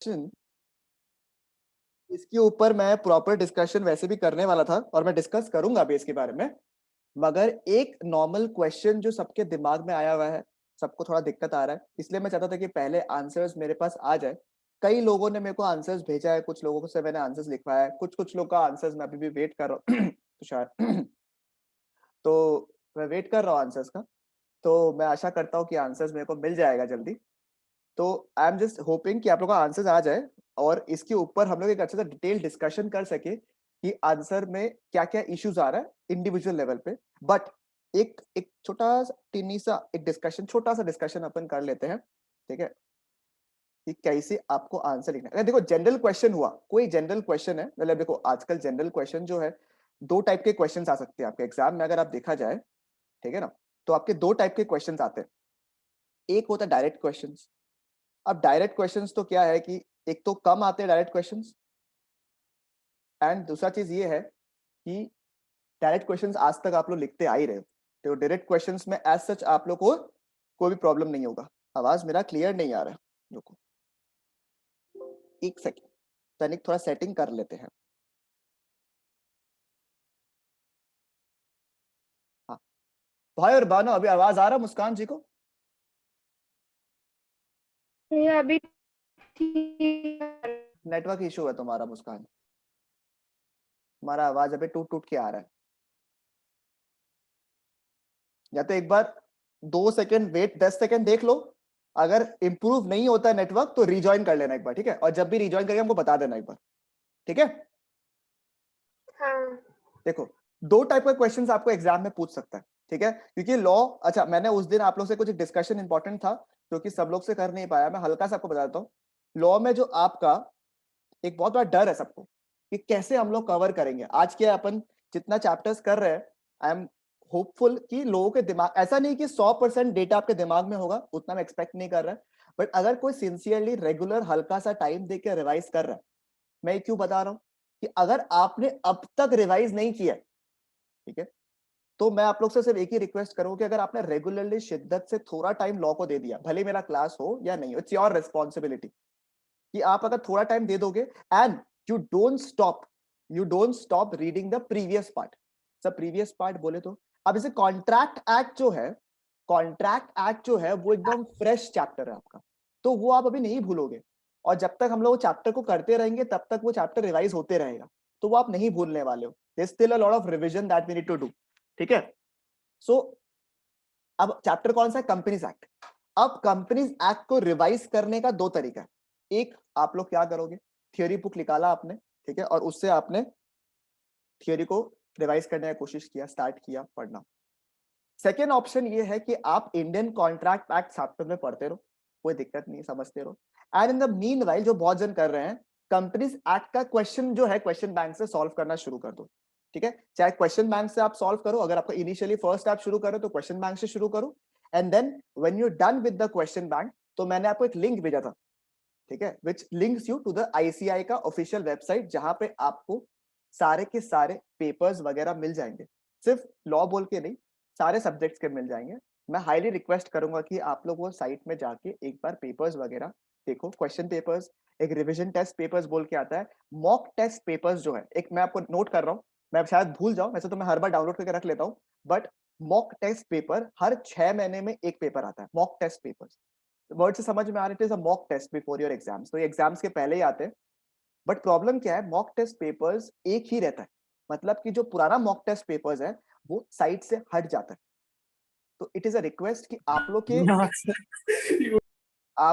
Question, इसके ऊपर मैं प्रॉपर डिस्कशन वैसे भी करने वाला था और मैं डिस्कस करूंगा भी इसके बारे में, मगर एक नॉर्मल क्वेश्चन जो सबके दिमाग में आया हुआ है, सबको थोड़ा दिक्कत आ रहा है, इसलिए मैं चाहता था कि पहले आंसर्स मेरे पास आ जाए। कई लोगों ने मेरे को आंसर्स भेजा है, कुछ लोगों से मैंने आंसर्स लिखवाया है, कुछ कुछ लोग का आंसर्स मैं अभी भी वेट कर रहा हूँ तुषार तो मैं वेट कर रहा हूँ आंसर्स का। तो मैं आशा करता हूँ कि आंसर्स मेरे को मिल जाएगा जल्दी। तो आई एम जस्ट होपिंग कि आप लोगों का आंसर्स आ जाए और इसके ऊपर हम लोग एक अच्छा सा डिटेल डिस्कशन कर सके कि आंसर में क्या क्या इश्यूज आ रहा है इंडिविजुअल लेवल पे। बट एक एक छोटा सा टिनी सा एक डिस्कशन, छोटा सा डिस्कशन अपन कर लेते हैं, ठीक है, कि कैसे आपको आंसर लिखना है। अगर देखो जनरल क्वेश्चन हुआ, कोई जनरल क्वेश्चन है, मतलब देखो आजकल जनरल क्वेश्चन जो है, दो टाइप के क्वेश्चंस आ सकते हैं आपके एग्जाम में, अगर आप देखा जाए, ठीक है ना। तो आपके दो टाइप के क्वेश्चंस आते हैं। एक होता है डायरेक्ट क्वेश्चंस। अब डायरेक्ट क्वेश्चंस तो क्या है कि एक तो कम आते हैं डायरेक्ट क्वेश्चंस, एंड दूसरा चीज ये है कि डायरेक्ट क्वेश्चंस आज तक आप लोग लिखते आ ही रहे हो, तो डायरेक्ट क्वेश्चंस में एज सच आप लोग को कोई भी प्रॉब्लम नहीं होगा। आवाज मेरा क्लियर नहीं आ रहा है, रुको एक सेकेंड, तनिक थोड़ा सेटिंग कर लेते हैं। हाँ भाई और बानो, अभी आवाज आ रहा है मुस्कान जी को? ये अभी ठीक है। नेटवर्क इशू है तुम्हारा मुस्कान, तुम्हारा आवाज अभी टूट टूट के आ रहा है। या तो एक बार 2 सेकंड वेट, 10 सेकंड देख लो, अगर इंप्रूव नहीं होता है नेटवर्क तो रिज्वाइन कर लेना एक बार, ठीक है, और जब भी रिज्वाइन करेंगे हमको बता देना एक बार, ठीक है। हाँ देखो दो टाइप का क्वेश्चंस आपको एग्जाम में पूछ सकता है, ठीक है, क्योंकि लॉ, अच्छा मैंने उस दिन आप लोग से कुछ डिस्कशन इंपॉर्टेंट था क्योंकि सब लोग से कर नहीं पाया, मैं हल्का सा आपको बताता हूँ। लॉ में जो आपका एक बहुत बड़ा डर है सबको कि कैसे हम लोग कवर करेंगे आज के अपन जितना चैप्टर्स कर रहे हैं। आई एम होपफुल कि लोगों के दिमाग, ऐसा नहीं कि 100% डेटा आपके दिमाग में होगा, उतना मैं एक्सपेक्ट नहीं कर रहा है, बट अगर कोई सिंसियरली रेगुलर हल्का सा टाइम देकर रिवाइज कर रहा है, मैं क्यों बता रहा हूं कि अगर आपने अब तक रिवाइज नहीं किया, ठीक है, तो मैं आप लोग से सिर्फ एक ही रिक्वेस्ट करूंगा कि अगर आपने रेगुलरली शिद्दत से थोड़ा टाइम लॉ को दे दिया, भले मेरा क्लास हो या नहीं हो, इट्स योर रिस्पॉन्सिबिलिटी, कि आप अगर थोड़ा टाइम दे दोगे and you don't stop, reading the previous part. सब प्रीवियस पार्ट बोले तो अब जैसे कॉन्ट्रैक्ट एक्ट जो है वो एकदम फ्रेश चैप्टर है आपका, तो वो आप अभी नहीं भूलोगे, और जब तक हम लोग चैप्टर को करते रहेंगे तब तक वो चैप्टर रिवाइज होते रहेगा, तो वो आप नहीं भूलने वाले हो। There still a lot of revision that we need to do, ठीक है। सो अब चैप्टर कौन सा है? Companies act. अब कंपनीज एक्ट को रिवाइज करने का दो तरीका है। एक, आप लोग क्या करोगे, थियोरी बुक निकाला आपने, ठीक है, और उससे आपने थियोरी को रिवाइज करने की कोशिश किया, स्टार्ट किया पढ़ना। सेकेंड ऑप्शन ये है कि आप इंडियन कॉन्ट्रैक्ट एक्ट साथ में पढ़ते रहो, कोई दिक्कत नहीं, समझते रहो, एंड इन द मीनवाइल जो बहुत जन कर रहे हैं, कंपनीज एक्ट का क्वेश्चन जो है क्वेश्चन बैंक से सॉल्व करना शुरू कर दो, ठीक है। चाहे क्वेश्चन बैंक से आप सॉल्व करो, अगर आपको इनिशियली फर्स्ट आप शुरू करो तो क्वेश्चन बैंक से शुरू करो, and then when you done with the question bank, तो मैंने आपको एक लिंक भेजा था, ठीक है, which links you to the ICI का ऑफिशियल वेबसाइट, जहां पे आपको सारे के सारे पेपर्स वगैरह मिल जाएंगे, सिर्फ लॉ बोल के नहीं, सारे सब्जेक्ट्स के मिल जाएंगे। मैं हाईली रिक्वेस्ट करूंगा कि आप लोग वो साइट में जाके एक बार पेपर्स वगैरह देखो, क्वेश्चन पेपर्स, एक रिवीजन टेस्ट पेपर्स बोल के आता है, मॉक टेस्ट पेपर्स जो है, एक मैं आपको नोट कर रहा हूँ, मैं शायद भूल जाऊं, वैसे तो मैं हर बार डाउनलोड करके रख लेता हूँ, बट मॉक टेस्ट पेपर हर 6 महीने में एक पेपर आता है, मॉक टेस्ट पेपर्स। वर्ड से समझ में आ रहे थे, mock test before your exams, तो ये एग्जाम्स के पहले ही आते हैं। बट प्रॉब्लम क्या है, मॉक टेस्ट पेपर्स एक ही रहता है, मतलब कि जो पुराना मॉक टेस्ट पेपर्स है वो साइट से हट जाता है। तो इट इज अ रिक्वेस्ट कि आप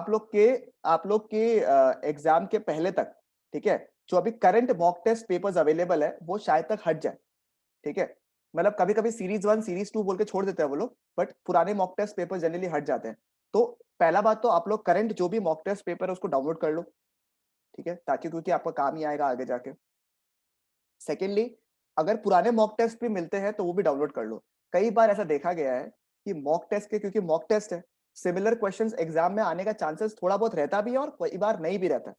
लोग के एग्जाम के पहले तक, ठीक है, जो अभी current mock test papers available है वो शायद तक हट जाए, ठीक है। मतलब कभी कभी सीरीज 1 सीरीज 2 बोल के छोड़ देते हैं वो लोग, बट पुराने मॉक टेस्ट पेपर जनरली हट जाते हैं। तो पहला बात तो आप लोग करंट जो भी मॉक टेस्ट पेपर है उसको डाउनलोड कर लो, ठीक है, ताकि क्योंकि आपका काम ही आएगा आगे जाके। सेकेंडली, अगर पुराने मॉक टेस्ट भी मिलते हैं तो वो भी डाउनलोड कर लो। कई बार ऐसा देखा गया है कि मॉक टेस्ट के, क्योंकि मॉक टेस्ट है, सिमिलर क्वेश्चंस एग्जाम में आने का चांसेस थोड़ा बहुत रहता भी है और कई बार नहीं भी रहता,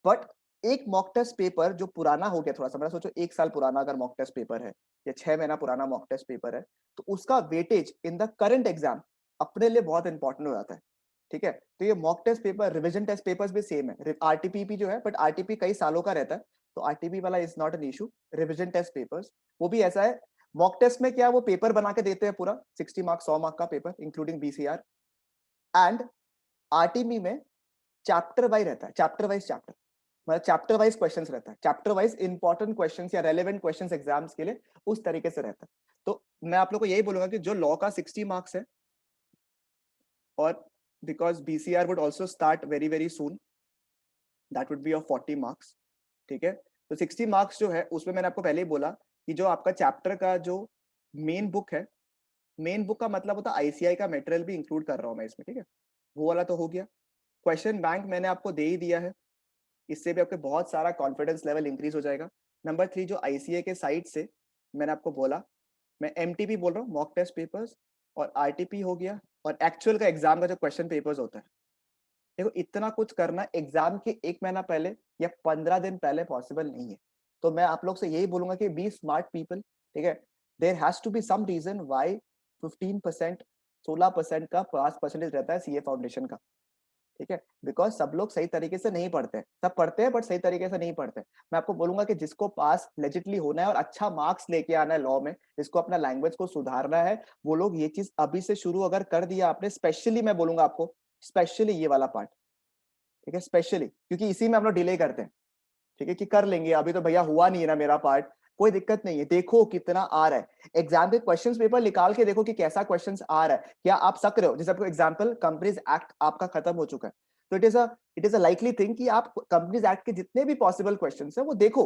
बट एक मॉक टेस्ट पेपर जो पुराना हो गया थोड़ा सा, मैं सोचो 1 साल पुराना अगर मॉक टेस्ट पेपर है या 6 महीना पुराना मॉक टेस्ट पेपर है, तो उसका weightage in the current exam अपने लिए बहुत इंपॉर्टेंट हो जाता है। ठीक है। तो ये mock test paper, revision test papers भी सेम है, आरटीपीपी जो है, बट आरटीपी कई सालों का रहता है, तो आरटीपी वाला is not an issue. Revision test papers वो भी ऐसा है, मॉक टेस्ट में क्या वो पेपर बना के देते हैं पूरा 60 मार्क्स 100 मार्क का paper including BCR, and RTP में चैप्टर वाइज रहता है, चैप्टर वाइज चैप्टर, मतलब चैप्टर वाइज क्वेश्चंस रहता है, चैप्टर वाइज इंपॉर्टेंट क्वेश्चंस या रेलेवेंट क्वेश्चंस एग्जाम्स के लिए उस तरीके से रहता है। तो मैं आप लोग को यही बोलूंगा कि जो लॉ का 60 मार्क्स है, और because BCR would also start very very soon, that would be of 40 marks, ठीक है। तो 60 मार्क्स जो है उसमें मैंने आपको पहले ही बोला कि जो आपका चैप्टर का जो मेन बुक है, मेन बुक का मतलब होता है आईसीआई का मटेरियल भी इंक्लूड कर रहा हूं मैं इसमें, ठीक है, वो वाला तो हो गया। क्वेश्चन बैंक मैंने आपको दे ही दिया है, इससे भी आपके बहुत सारा कॉन्फिडेंस लेवल इंक्रीज हो जाएगा। नंबर 3 जो आईसीए के साइड से मैंने आपको बोला, मैं एमटीपी बोल रहा हूँ, मॉक टेस्ट पेपर्स, और आरटीपी हो गया, और एक्चुअल का एग्जाम का जो क्वेश्चन पेपर्स होता है। देखो इतना कुछ करना एग्जाम के 1 महीना पहले या 15 दिन पहले पॉसिबल नहीं है। तो मैं आप लोग से यही बोलूंगा कि बी स्मार्ट पीपल, ठीक है। There has to be some reason why 15%, 16% का पास परसेंटेज रहता है सीए फाउंडेशन का, ठीक है, बिकॉज सब लोग सही तरीके से नहीं पढ़ते हैं, सब पढ़ते हैं बट सही तरीके से नहीं पढ़ते। मैं आपको बोलूंगा कि जिसको पास लेजिटली होना है और अच्छा मार्क्स लेके आना है लॉ में, जिसको अपना लैंग्वेज को सुधारना है, वो लोग ये चीज अभी से शुरू अगर कर दिया आपने, स्पेशली मैं बोलूंगा आपको, स्पेशली ये वाला पार्ट, ठीक है, स्पेशली क्योंकि इसी में हम लोग डिले करते हैं, ठीक है, कि कर लेंगे अभी तो भैया हुआ नहीं है ना मेरा पार्ट, कोई दिक्कत नहीं है, देखो कितना आ रहा है, एग्जाम के क्वेश्चंस पेपर निकाल के देखो कि कैसा क्वेश्चंस आ रहा है, क्या आप सक रहे हो। जैसे आपको एग्जांपल, कंपनीज एक्ट आपका खत्म हो चुका है, तो it is a likely thing कि आप कंपनीज एक्ट के जितने भी पॉसिबल क्वेश्चंस है वो देखो,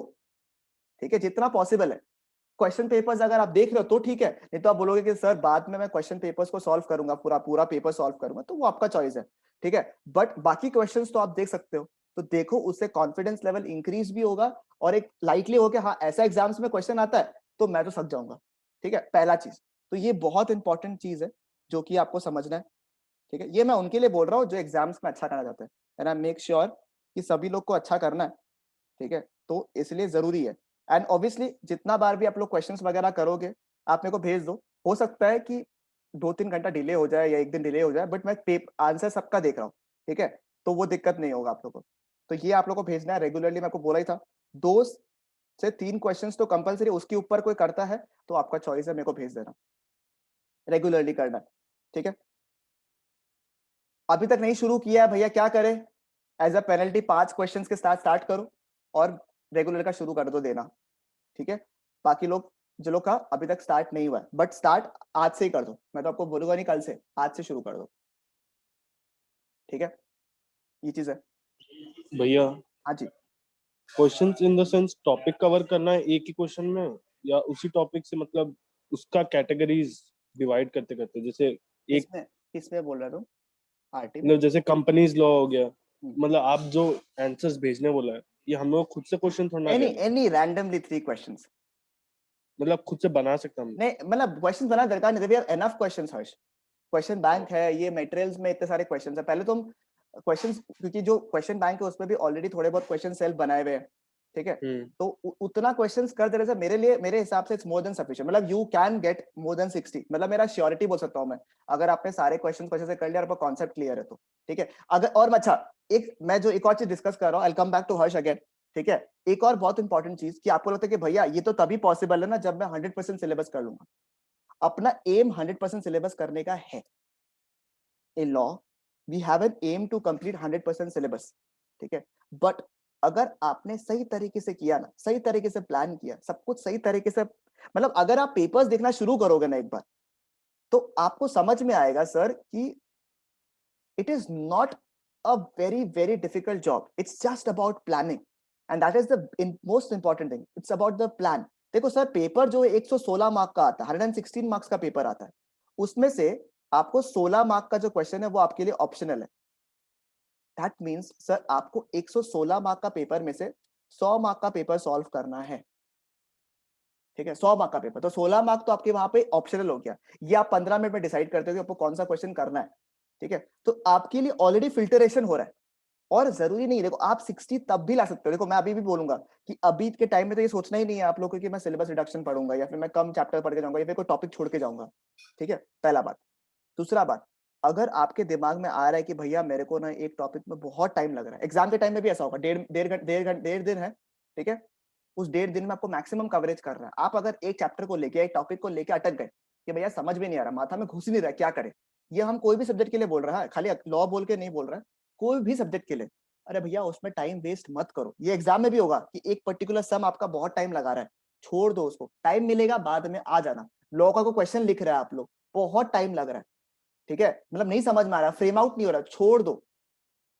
ठीक है, जितना पॉसिबल है। क्वेश्चन पेपर्स अगर आप देख रहे हो तो ठीक है, नहीं तो आप बोलोगे कि सर बाद में मैं क्वेश्चन पेपर्स को सॉल्व करूंगा, पूरा पूरा पेपर सॉल्व करूंगा, तो वो आपका चॉइस है, ठीक है। बट बाकी क्वेश्चंस तो आप देख सकते हो, तो देखो उससे कॉन्फिडेंस लेवल इंक्रीज भी होगा, और एक लाइकली हो कि हाँ ऐसा एग्जाम्स में क्वेश्चन आता है तो मैं तो सक जाऊंगा, ठीक है, पहला चीज। तो ये बहुत इंपॉर्टेंट चीज है जो कि आपको समझना है, ठीक है। ये मैं उनके लिए बोल रहा हूँ जो एग्जाम्स में अच्छा करना चाहते हैं, एंड आई मेक श्योर कि सभी लोग को अच्छा करना है, ठीक है, तो इसलिए जरूरी है। एंड ऑब्वियसली जितना बार भी आप लोग क्वेश्चंस वगैरह करोगे, आप मेरे को भेज दो, हो सकता है कि 2-3 घंटा डिले हो जाए या 1 दिन डिले हो जाए, बट मैं आंसर सबका देख रहा हूँ, ठीक है, तो वो दिक्कत नहीं होगा आप लोगों को। तो ये आप लोग को भेजना है रेगुलरली, मैं आपको बोला ही था, 2 से 3 क्वेश्चंस तो कंपलसरी, उसके ऊपर कोई करता है तो आपका चॉइस है, मेरे को भेज देना, रेगुलरली करना है, ठीक है। अभी तक नहीं शुरू किया है भैया, क्या करें, एज अ पेनल्टी 5 क्वेश्चंस के साथ स्टार्ट करो और रेगुलर का शुरू कर दो देना, ठीक है। बाकी लोग जो लोग का अभी तक स्टार्ट नहीं हुआ है, बट स्टार्ट आज से ही कर दो, मैं तो आपको बोलूंगा नहीं कल से, आज से शुरू कर दो, ठीक है, ये चीज है। भैया हाँ जी। Questions in the sense topic cover करना है एक ही क्वेश्चन में, या उसी टॉपिक से मतलब उसका कैटेगरीज डिवाइड करते करते, जैसे एक किसमें किसमें बोल रहा तुम, आरटी में? मतलब जैसे कंपनीज लॉ हो गया, मतलब आप जो आंसर्स भेजने बोला है ये हम लोग खुद से क्वेश्चन थोड़ा ना एनी करेंगे, एनी रैंडमली 3 क्वेश्चंस, मतलब खुद से बना सकता हम। नहीं मतलब क्वेश्चन बना दरकार नहीं, we enough questions Harsh, question bank है, ये मटेरियल्स में इतने सारे क्वेश्चंस है, पहले तुम क्वेश्चंस, क्योंकि जो क्वेश्चन बैंक है उसमें भी ऑलरेडी थोड़े बहुत क्वेश्चन सेल्फ बनाए हुए हैं, ठीक है, तो उतना क्वेश्चंस कर देने से मेरे लिए, मेरे हिसाब से इट्स मोर देन सफिशिएंट, मतलब you can get more than 60, मतलब मेरा श्योरिटी बोल सकता हूं मैं, अगर आपने सारे क्वेश्चन अच्छे से कर लिया और आपका कॉन्सेप्ट क्लियर है तो, ठीक है। अगर और अच्छा, एक मैं जो एक और चीज डिस्कस कर रहा हूँ, I come back to Harsh again, ठीक है। एक और बहुत इंपॉर्टेंट चीज कि आपको लगता है कि भैया ये तो तभी पॉसिबल है ना जब मैं 100% सिलेबस कर लूंगा, अपना एम 100% सिलेबस करने का है। in law we have an aim to complete 100% syllabus, ठीक है, बट अगर आपने सही तरीके से किया ना, सही तरीके से प्लान किया, सब कुछ सही तरीके से, मतलब अगर आप पेपर्स देखना शुरू करोगे ना एक बार, तो आपको समझ में आएगा सर कि it is not a very very difficult job, it's just about planning, and that is the most important thing, it's about the plan. देखो सर पेपर जो 116 मार्क का आता है, 116 मार्क्स का पेपर आता है, उसमें से आपको 16 मार्क का जो क्वेश्चन है वो आपके लिए ऑप्शनल है, दैट मीन्स सर आपको 116 मार्क का पेपर में से 100 मार्क का पेपर सॉल्व करना है, ठीक है, 100 मार्क का पेपर, तो 16 मार्क तो आपके वहां पे ऑप्शनल हो गया, ये आप 15 मिनट में डिसाइड करते हो कि आपको कौन सा क्वेश्चन करना है, ठीक है, तो आपके लिए ऑलरेडी फिल्टरेशन हो रहा है, और जरूरी नहीं, देखो आप 60 तब भी ला सकते हो, देखो मैं अभी भी बोलूंगा कि अभी के टाइम में तो ये सोचना ही नहीं है आप लोगों को कि मैं सिलेबस रिडक्शन पढ़ूंगा या फिर मैं कम चैप्टर पढ़ के जाऊंगा या फिर कोई टॉपिक छोड़ के जाऊंगा, ठीक है, पहला बात। दूसरा बात, अगर आपके दिमाग में आ रहा है कि भैया मेरे को ना एक टॉपिक में बहुत टाइम लग रहा है, एग्जाम के टाइम में भी ऐसा होगा, डेढ़ दिन है, ठीक है, उस 1.5 दिन में आपको मैक्सिमम कवरेज करना है। आप अगर एक चैप्टर को लेके, एक टॉपिक को लेके अटक गए कि भैया समझ में नहीं आ रहा, माथा में घुस ही नहीं रहा, क्या करें, ये हम कोई भी सब्जेक्ट के लिए बोल रहा है, खाली लॉ बोल के नहीं बोल रहा है, कोई भी सब्जेक्ट के लिए, अरे भैया उसमें टाइम वेस्ट मत करो। ये एग्जाम में भी होगा कि एक पर्टिकुलर सम आपका बहुत टाइम लगा रहा है, छोड़ दो उसको, टाइम मिलेगा बाद में आ जाना। लॉ का कोई क्वेश्चन लिख रहा है आप लोग, बहुत टाइम लग रहा है, ठीक है, मतलब नहीं समझ में आ रहा, फ्रेम आउट नहीं हो रहा, छोड़ दो।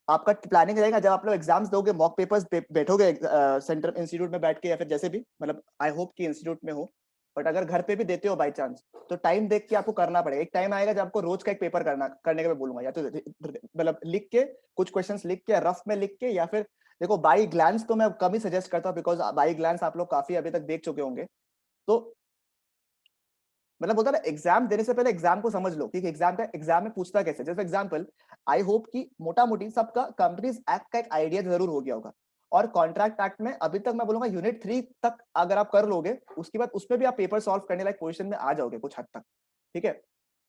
आपका प्लानिंग रहेगा जब आप लोग एग्जाम्स दोगे, मॉक पेपर्स बैठोगे सेंटर इंस्टीट्यूट में बैठ के, या फिर जैसे भी, मतलब आई होप कि इंस्टीट्यूट में हो, बट अगर घर पे भी देते हो बाई चांस, तो टाइम देख के आपको करना पड़ेगा। एक टाइम आएगा जब आपको रोज का एक पेपर करने का मैं बोलूंगा, या तो मतलब लिख के, कुछ क्वेश्चंस लिख के, रफ में लिख के, या फिर देखो बाई ग्लांस तो मैं कम ही सजेस्ट करता हूँ, बिकॉज बाई ग्लांस आप लोग काफी अभी तक देख चुके होंगे। तो मतलब बोलता ना, एग्जाम देने से पहले एग्जाम को समझ लो कि एग्जाम में पूछता कैसे। जैसे एग्जांपल, आई होप कि मोटा मोटी सबका कंपनीज एक्ट का एक आइडिया जरूर हो गया होगा, और कॉन्ट्रैक्ट एक्ट में अभी तक मैं बोलूंगा यूनिट 3 तक अगर आप कर लोगे, उसके बाद उसमें भी आप पेपर सॉल्व करने लायक पोजीशन में आ जाओगे कुछ हद तक, ठीक है।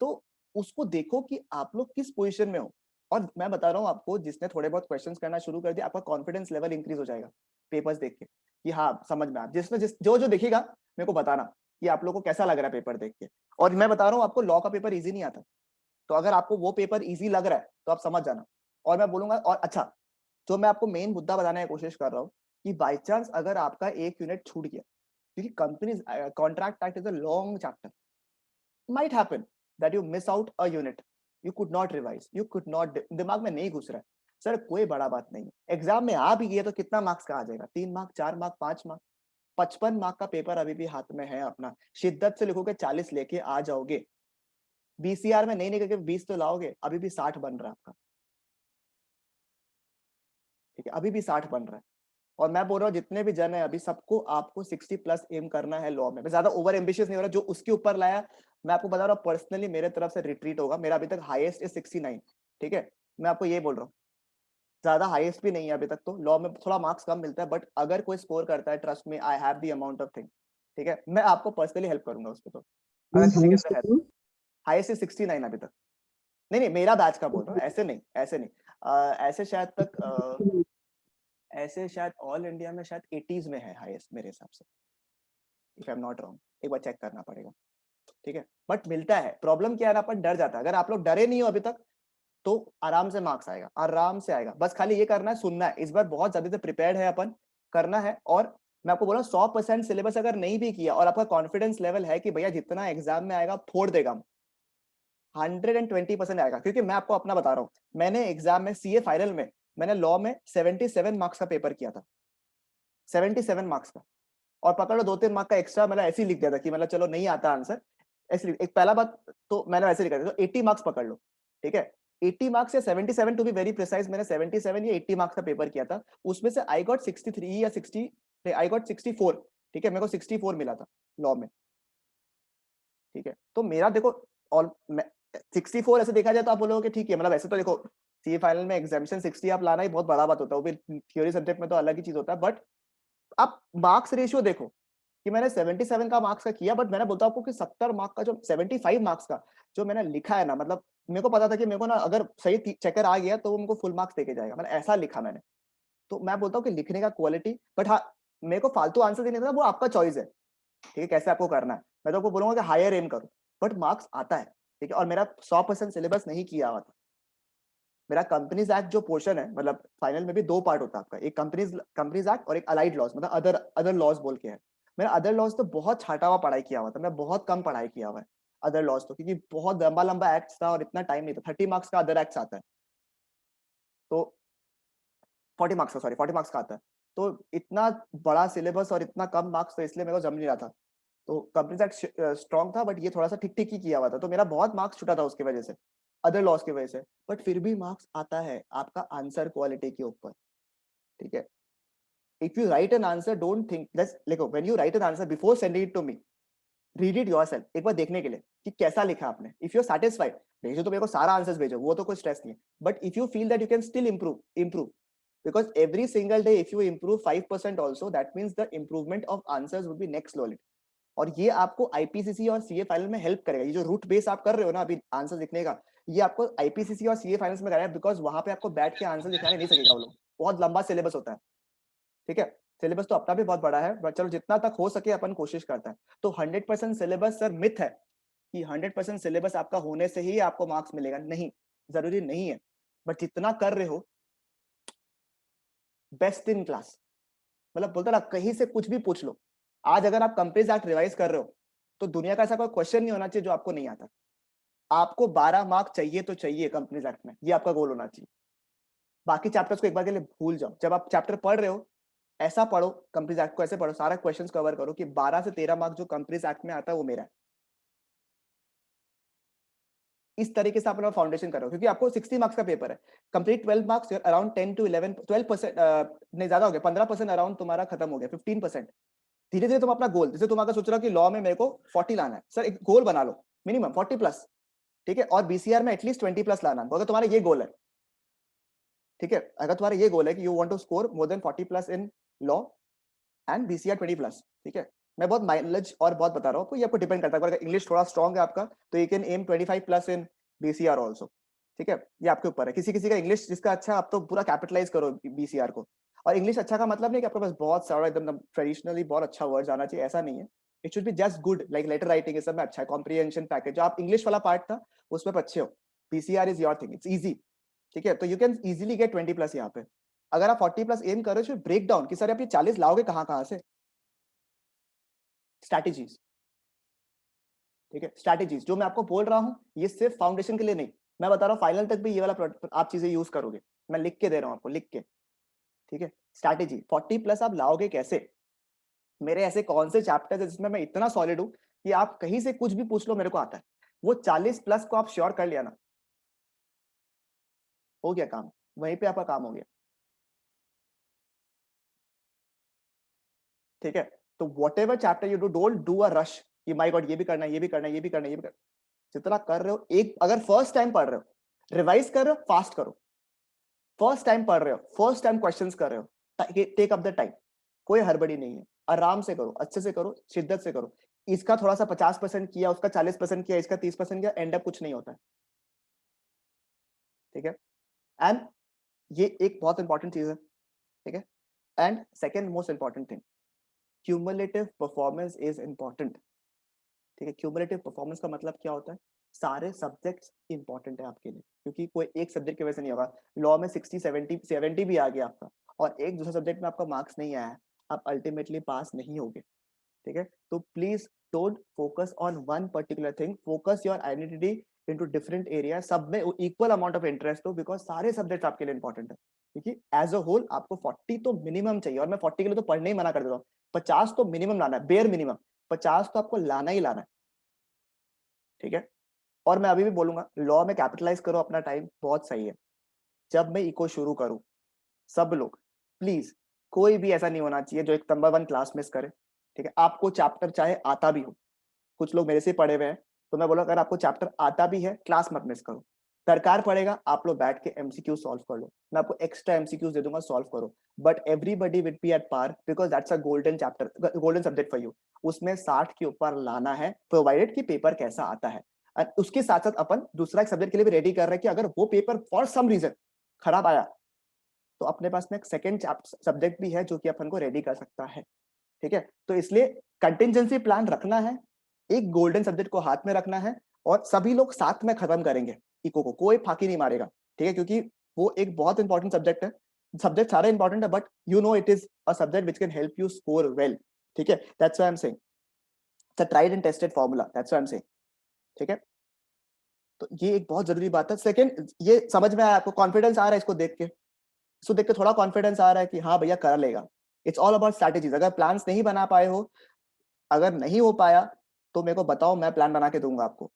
तो उसको देखो कि आप लोग किस पोजीशन में हो, और मैं बता रहा हूँ आपको, जिसने थोड़े बहुत क्वेश्चंस करना शुरू कर दिया, आपका कॉन्फिडेंस लेवल इंक्रीज हो जाएगा पेपर्स देख के, कि हाँ समझ में आ, जिसने जो जो देखेगा मेरे को बताना कि आप लोगों को कैसा लग रहा है पेपर देख के। और मैं बता रहा हूँ आपको, लॉ का पेपर इजी नहीं आता, तो अगर आपको वो पेपर इजी लग रहा है तो आप समझ जाना। और मैं बोलूंगा, और अच्छा, जो मैं आपको मेन मुद्दा बताने की कोशिश कर रहा हूँ, कि बाई चांस अगर आपका एक यूनिट छूट गया, क्योंकि company contract act is a long chapter, might happen that you miss out a unit, you could not revise, you could not, दिमाग में नहीं घुस रहा है, सर कोई बड़ा बात नहीं है, एग्जाम में आ भी गया तो कितना मार्क्स का आ जाएगा, 3 मार्क, 4 मार्क, 5 मार्क, 55 मार्क का पेपर अभी भी हाथ में है अपना, शिद्दत से लिखोगे 40 लेके आ जाओगे, बीसीआर में नहीं निकल के 20 तो लाओगे, अभी भी 60 बन रहा है आपका, ठीक है, अभी भी 60 बन रहा है। और मैं बोल रहा हूँ जितने भी जन है अभी, सबको आपको 60 प्लस एम करना है लॉ में। मैं ज्यादा ओवर एम्बिशियस नहीं हो रहा, जो उसके ऊपर लाया, मैं आपको बता रहा हूँ पर्सनली मेरे तरफ से रिट्रीट होगा, मेरा अभी तक हाईएस्ट इज 69, ठीक है, मैं आपको ये बोल रहा हूँ, ज्यादा हाईएस्ट भी नहीं है अभी तक, तो लॉ में थोड़ा मार्क्स कम मिलता है, बट अगर कोई स्कोर करता है, ट्रस्ट में, I have the amount of thing, ठीक है, मैं आपको पर्सनली हेल्प करूंगा उस पर, तो अगर किसी के अंदर है, हाईएस्ट इज 69 अभी तक, नहीं नहीं मेरा बैच का बोल रहा हूँ, ऐसे नहीं, ऐसे नहीं, ऐसे शायद तक ऐसे शायद ऑल इंडिया में शायद 80s में है हाईएस्ट मेरे हिसाब से, if I am not wrong, एक बार चेक करना पड़ेगा, ठीक है, बट मिलता है। प्रॉब्लम क्या है ना, अपन डर जाता है, अगर आप लोग डरे नहीं हो अभी तक, तो आराम से मार्क्स आएगा, आराम से आएगा, बस खाली ये करना है, सुनना है, इस बार बहुत ज्यादा से प्रिपेयर्ड है अपन, करना है। और मैं आपको बोला 100% सिलेबस अगर नहीं भी किया, और आपका कॉन्फिडेंस लेवल है कि भैया जितना एग्जाम में आएगा फोड़ देगा, 120% आएगा, क्योंकि मैं आपको अपना बता रहा हूँ, मैंने एग्जाम में सीए फाइनल में, मैंने लॉ में 77 मार्क्स का पेपर किया था, 77 मार्क्स का, और पकड़ लो 2-3 मार्क का एक्स्ट्रा मैंने ऐसे ही लिख दिया था कि मतलब चलो नहीं आता आंसर, ऐसे एक पहला बात, तो मैंने वैसे लिखा था, तो 80 मार्क्स पकड़ लो, ठीक है, 80 मार्क्स या 77 टू बी वेरी प्रिसाइज, मैंने 77 या 80 मार्क्स का पेपर किया था, उसमें से आई गॉट 63 या 60, आई गॉट 64, ठीक है, मेरे को 64 मिला था लॉ में, ठीक है, तो मेरा देखो, ऑल 64 ऐसे देखा जाए तो आप बोलोगे ठीक है, मतलब ऐसे तो देखो सी फाइनल में एग्जामिनेशन 60 आप लाना ही बहुत बड़ा बात होता है, वो भी थ्योरी सब्जेक्ट में तो अलग ही चीज होता है, बट आप मार्क्स रेशियो देखो कि मैंने 77 का मार्क्स का किया, बट मैंने बोलता हूँ आपको कि 70 मार्क का, जो 75 मार्क्स का जो मैंने लिखा है ना, मतलब मेरे को पता था कि मेरे को ना अगर सही चेकर आ गया तो वो उनको फुल मार्क्स देके जाएगा, मैंने ऐसा लिखा मैंने, तो मैं बोलता हूँ कि लिखने का क्वालिटी, बट हाँ मेरे को फालतू आंसर देने का वो आपका चॉइस है, ठीक है, कैसे आपको करना है, मैं तो आपको बोलूंगा कि हायर एम करो, बट मार्क्स आता है, ठीक है, और मेरा 100% सिलेबस नहीं किया हुआ था, मेरा कंपनीज एक्ट जो पोर्शन है, मतलब फाइनल में भी 2 पार्ट होता है आपका, एक कंपनीज एक्ट और एक अलाइड लॉज, मतलब अदर लॉज बोल के है, मेरा अदर लॉज तो बहुत छाटा हुआ पढ़ाई किया हुआ था, मैं बहुत कम पढ़ाई किया हुआ है अदर लॉज तो, क्योंकि बहुत लंबा लंबा एक्ट था और इतना टाइम नहीं था, 30 मार्क्स का अदर एक्ट आता है, तो 40 मार्क्स का, सॉरी 40 मार्क्स का आता है, तो इतना बड़ा सिलेबस और इतना कम मार्क्स, तो इसलिए मेरे को जम नहीं रहा था, तो कंपनीज एक्ट स्ट्रॉन्ग था, बट ये थोड़ा सा ठीक ठीक ही किया हुआ था, तो मेरा बहुत मार्क्स छूटा था उसकी वजह से, अदर लॉस की वजह से, बट फिर भी मार्क्स आता है आपका आंसर क्वालिटी के ऊपर, ठीक है। If you write an answer, don't think, देखो when you write an answer, before sending it to me, read it yourself, एक बार देखने के लिए कि कैसा लिखा आपने, इफ यू आर सैटिस्फाइड, भेजो तो मेरे को सारा आंसर्स भेजो, वो तो कोई स्ट्रेस नहीं है, but if you feel that you can still improve, because every single day if you improve 5% also, that means the improvement of answers would be next level, और ये आपको आईपीसीसी और सीए फाइनल में help करेगा। ये जो root base आप कर रहे हो ना अभी आंसर लिखने का, ये आपको आईपीसीसी और सीए फाइनल्स में करेगा, बिकॉज वहां पे आपको बैठ के आंसर दिखाने नहीं सकेगा वो लोग, बहुत लंबा सिलेबस होता है। ठीक है, सिलेबस तो अपना भी बहुत बड़ा है, बट चलो जितना तक हो सके अपन कोशिश करते हैं। तो 100% सिलेबस सर मिथ है कि 100% सिलेबस आपका होने से ही आपको मार्क्स मिलेगा, नहीं, जरूरी नहीं है। बट जितना कर रहे हो बेस्ट इन क्लास, मतलब बोलता ना कहीं से कुछ भी पूछ लो। आज अगर आप कंपनीज एक्ट रिवाइज कर रहे हो तो दुनिया का ऐसा कोई क्वेश्चन नहीं होना चाहिए जो आपको नहीं आता। आपको 12 मार्क चाहिए तो चाहिए कंपनीज एक्ट में, ये आपका गोल होना चाहिए। बाकी चैप्टर्स को एक बार के लिए भूल जाओ। जब आप चैप्टर पढ़ रहे हो ऐसा पढ़ो, कंपनीज एक्ट को ऐसे पढ़ो, सारा क्वेश्चंस कवर करो कि 12 से 13 मार्क जो कंपनीज एक्ट में आता है वो मेरा है। इस तरीके से अपना फाउंडेशन करो, क्योंकि आपको 60 मार्क्स का पेपर है। कंप्लीट 12 मार्क्स, अराउंड 10 to 11 12% नहीं ज्यादा हो गया, 15% अराउंड तुम्हारा खत्म हो गया, 15%। धीरे धीरे तुम अपना गोल, जैसे तुम अगर सोच रहे हो कि लॉ में मेरे को 40 लाना है, सर एक गोल बना लो मिनिमम 40 प्लस, ठीक है, और बीसीआर में एटलीस्ट 20 प्लस लाना है। अगर तुम्हारा ये गोल है, ठीक है, अगर तुम्हारा ये गोल है कि you want to score more than 40 plus in law and BCR 20 plus, ठीक है, मैं बहुत माइलेज और बहुत बता रहा हूँ आपको, ये आपको डिपेंड करता है। अगर इंग्लिश थोड़ा स्ट्रॉन्ग है आपका तो you can aim 25 plus in BCR also, ठीक है, ये आपके ऊपर है। किसी किसी का इंग्लिश जिसका अच्छा, आप तो पूरा कैपिटलाइज करो बीसीआर को। और इंग्लिश अच्छा का मतलब नहीं कि आपके पास बहुत सारा एकदम ट्रेडिशनली बहुत अच्छा वर्ड आना चाहिए, ऐसा नहीं है। It should be just good, like letter writing ये सब में अच्छा है, कॉम्प्रिहेंशन पैकेज जो आप इंग्लिश वाला पार्ट था उसमें अच्छे हो। BCR is your thing, it's easy, ठीक है, तो you can easily get 20 plus यहाँ पे। अगर आप 40 प्लस एम करो तो ब्रेक डाउन कि सर आप ये 40 लाओगे कहाँ कहाँ से, स्ट्रैटेजीज, ठीक है, स्ट्रैटेजीज जो मैं आपको बोल रहा हूँ ये सिर्फ फाउंडेशन के लिए नहीं, मैं बता रहा हूँ फाइनल तक भी ये वाला आप चीजें यूज करोगे, मैं लिख के दे रहा हूँ आपको, लिख के, ठीक है। स्ट्रैटेजी 40 प्लस आप लाओगे कैसे, मेरे ऐसे कौन से चैप्टर्स है जिसमें मैं इतना सॉलिड हूँ कि आप कहीं से कुछ भी पूछ लो मेरे को आता है, वो 40 प्लस को आप श्योर कर लिया ना, हो गया काम, वहीं पे आपका काम हो गया, ठीक है। तो what ever chapter you do, don't do a rush कि माय गॉड ये भी करना है, ये भी करना है, ये भी करना है, ये भी करना है। जितना कर रहे हो, एक अगर फर्स्ट टाइम पढ़ रहे हो रिवाइज कर रहे हो फास्ट करो, फर्स्ट टाइम पढ़ रहे हो, फर्स्ट टाइम क्वेश्चंस कर रहे हो, टेक अप द टाइम, कोई हड़बड़ी नहीं है, आराम से करो, अच्छे से करो, शिद्दत से करो। इसका थोड़ा सा 50% किया, उसका 40% किया, इसका 30% किया, एंड अप कुछ नहीं होता है, ठीक है। एंड ये एक बहुत इंपॉर्टेंट चीज है, ठीक है। And second most important thing, cumulative performance is important, ठीक है। क्यूमुलेटिव परफॉर्मेंस का मतलब क्या होता है, सारे सब्जेक्ट्स इंपॉर्टेंट है आपके लिए, क्योंकि कोई एक सब्जेक्ट की वजह से नहीं होगा। लॉ में 60 70 भी आ गया आपका और एक दूसरे सब्जेक्ट में आपका मार्क्स नहीं आया है, आप अल्टीमेटली पास नहीं होगे, ठीक है। तो please don't focus on one particular thing, focus your identity into different area, सब में इक्वल अमाउंट ऑफ इंटरेस्ट हो, बिकॉज सारे सब्जेक्ट आपके लिए इंपॉर्टेंट है। क्योंकि एज अ होल आपको 40 तो मिनिमम चाहिए, और मैं 40 के लिए तो पढ़ने ही मना कर देता हूँ, 50 तो मिनिमम लाना है, बेयर मिनिमम 50 तो आपको लाना ही लाना है, ठीक है। और मैं अभी भी बोलूंगा लॉ में कैपिटलाइज करो अपना टाइम, बहुत सही है। जब मैं इको शुरू करूं, सब लोग प्लीज, कोई भी ऐसा नहीं होना चाहिए जो एक नंबर 1 क्लास मिस करे, ठीक है। आपको चैप्टर चाहे आता भी हो, कुछ लोग मेरे से पढ़े हुए हैं, तो मैं बोला अगर आपको चैप्टर आता भी है क्लास मत मिस करो, दरकार पड़ेगा आप लोग बैठ के एमसीक्यू सॉल्व कर लो, मैं आपको एक्स्ट्रा एमसीक्यूज दे दूंगा, सॉल्व करो, but everybody will be at par, because that's a golden chapter, golden subject for you. उसमें 60 के ऊपर लाना है, प्रोवाइडेड कि पेपर कैसा आता है। और उसके साथ साथ अपन दूसरा एक सब्जेक्ट के लिए भी रेडी कर रहे हैं कि अगर वो पेपर फॉर सम रीजन खराब आया तो अपने पास में एक सेकेंड सब्जेक्ट भी है जो कि अपन को रेडी कर सकता है, ठीक है। तो इसलिए कंटिजेंसी प्लान रखना है, एक गोल्डन सब्जेक्ट को हाथ में रखना है, और सभी लोग साथ में खत्म करेंगे इको को, कोई फाकी नहीं मारेगा, ठीक है, क्योंकि वो एक बहुत इंपॉर्टेंट सब्जेक्ट है। सब्जेक्ट सारे इंपॉर्टेंट है, but you know it is a subject which can help you score well, ठीक है। That's why I am saying it's a tried and tested formula, that's why I am saying, ठीक है। तो ये एक बहुत जरूरी बात है। सेकंड, ये समझ में आया आपको, कॉन्फिडेंस आ रहा है इसको देख के, इसको देख के थोड़ा कॉन्फिडेंस आ रहा है कि हाँ भैया कर लेगा। It's all about strategies. अगर प्लान्स नहीं बना पाए हो, अगर नहीं हो पाया तो मेरे को बताओ, मैं प्लान बना के दूंगा आपको,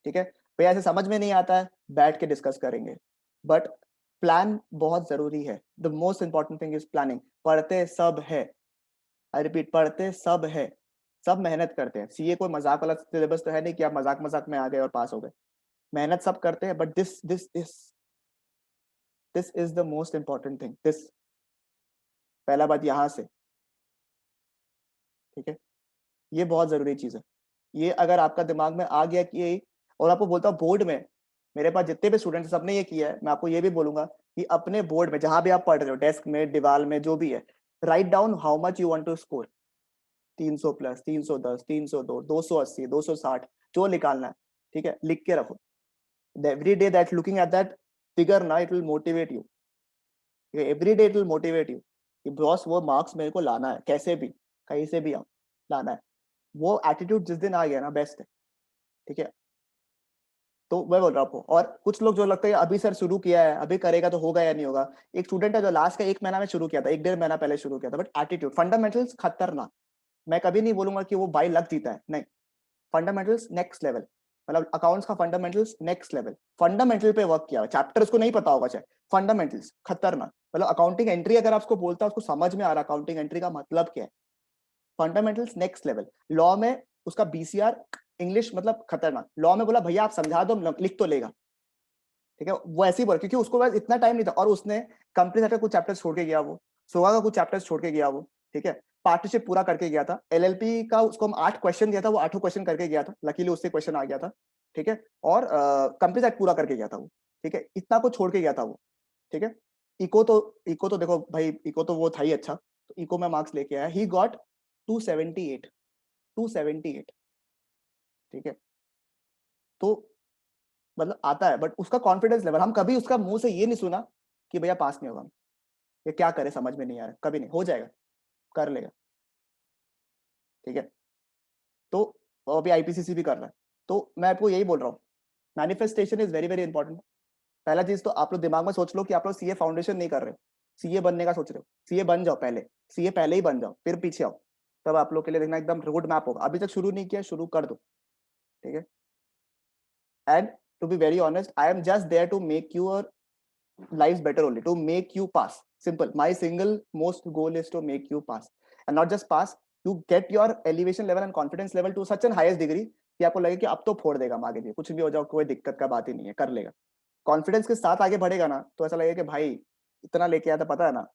ठीक है। भैया ऐसे समझ में नहीं आता है, बैठ के डिस्कस करेंगे, बट प्लान बहुत जरूरी है। The most important thing is planning. पढ़ते सब है, आई रिपीट, पढ़ते सब है, सब मेहनत करते हैं। सीए कोई मजाक वाला सिलेबस तो है नहीं कि आप मजाक मजाक में आ गए और पास हो गए, मेहनत सब करते हैं, but this is the most important thing, this, पहला बात यहां से, ठीक है। ये बहुत जरूरी चीज है। ये अगर आपका दिमाग में आ गया कि, और आपको बोलता हूँ बोर्ड में, मेरे पास जितने भी स्टूडेंट्स सबने ये किया है, मैं आपको ये भी बोलूंगा कि अपने बोर्ड में जहां भी आप पढ़ रहे हो, डेस्क में, दीवार में, जो भी है, write down how much you want to score. 300 plus, 310, 302, 280, 260, जो निकालना है, ठीक है, लिख के रखो। Every day that looking at that figure ना, it will motivate you. Every day it will motivate you कि बॉस वो मार्क्स मेरे को लाना है, कैसे भी, कहीं से भी लाना है। वो एटीट्यूड जिस दिन आ गया ना, बेस्ट है। ठीक है, तो मैं बोल रहा हूँ। और कुछ लोग जो लगता है अभी सर शुरू किया है, अभी करेगा तो होगा या नहीं होगा। एक स्टूडेंट है जो लास्ट का 1 महीना में शुरू किया था, 1 डेढ़ महीना पहले शुरू किया था, बट एटीट्यूड, फंडामेंटल्स खतरनाक। मैं कभी नहीं बोलूंगा कि वो बाई लक जीता है, नहीं। फंडामेंटल्स नेक्स्ट लेवल, मतलब अकाउंट्स का फंडामेंटल्स नेक्स्ट लेवल। फंडामेंटल पे वर्क किया, चैप्टर उसको नहीं पता होगा चाहे, फंडामेंटल्स खतरनाक। मतलब अकाउंटिंग एंट्री अगर आपको बोलता है, उसको समझ में आ रहा अकाउंटिंग एंट्री का मतलब क्या है, फंडामेंटल्स नेक्स्ट लेवल। लॉ में उसका बीसीआर इंग्लिश मतलब खतरनाक। लॉ में बोला भैया आप समझा दो, लिख तो लेगा। ठीक है, वो ऐसे ही बोल, क्योंकि उसको पास इतना टाइम नहीं था, और उसने कंपनी का कुछ चैप्टर छोड़ के गया, वो सोगा का कुछ चैप्टर छोड़ के गया वो। ठीक है, पार्टनरशिप पूरा करके गया था। एलएलपी का उसको हम 8 क्वेश्चन दिया था, वो 8 क्वेश्चन करके गया था, लकीली उससे क्वेश्चन आ गया था। ठीक है, और कंपनी एक्ट पूरा करके गया था वो। ठीक है, इतना कुछ छोड़ के गया था वो। ठीक है, इको तो देखो भाई, इको तो वो था ही अच्छा, तो इको में मार्क्स लेके आया, ही गॉट 278, 278। ठीक है, तो मतलब आता है, बट उसका कॉन्फिडेंस लेवल, हम कभी उसका मुंह से ये नहीं सुना कि भैया पास नहीं होगा, ये क्या करे समझ में नहीं आ रहा, कभी नहीं, हो जाएगा, कर लेगा। ठीक है, तो अभी आईपीसीसी भी कर रहा है। तो मैं आपको यही बोल रहा हूँ, manifestation is very very important. पहला चीज तो आप लोग दिमाग में सोच लो कि आप लोग सीए फाउंडेशन नहीं कर रहे हो, सीए बनने का सोच रहे हो। सीए बन जाओ पहले, सीए पहले ही बन जाओ, फिर पीछे आओ, तब आप लोग के लिए देखना एकदम रोड मैप होगा। अभी तक शुरू नहीं किया, शुरू कर दो। ठीक है, and to be very honest, I am just there to make your lives better, only to make you pass. Simple, my single most goal is to make you pass, and not just pass, you get your elevation level and confidence level to such an highest degree कि आपको लगे कि अब तो फोड़ देगा, हम आगे भी कुछ भी हो जाओ, कोई दिक्कत का बात ही नहीं है, कर लेगा। कॉन्फिडेंस के साथ आगे बढ़ेगा ना, तो ऐसा लगेगा कि भाई इतना लेके आया था, पता है ना,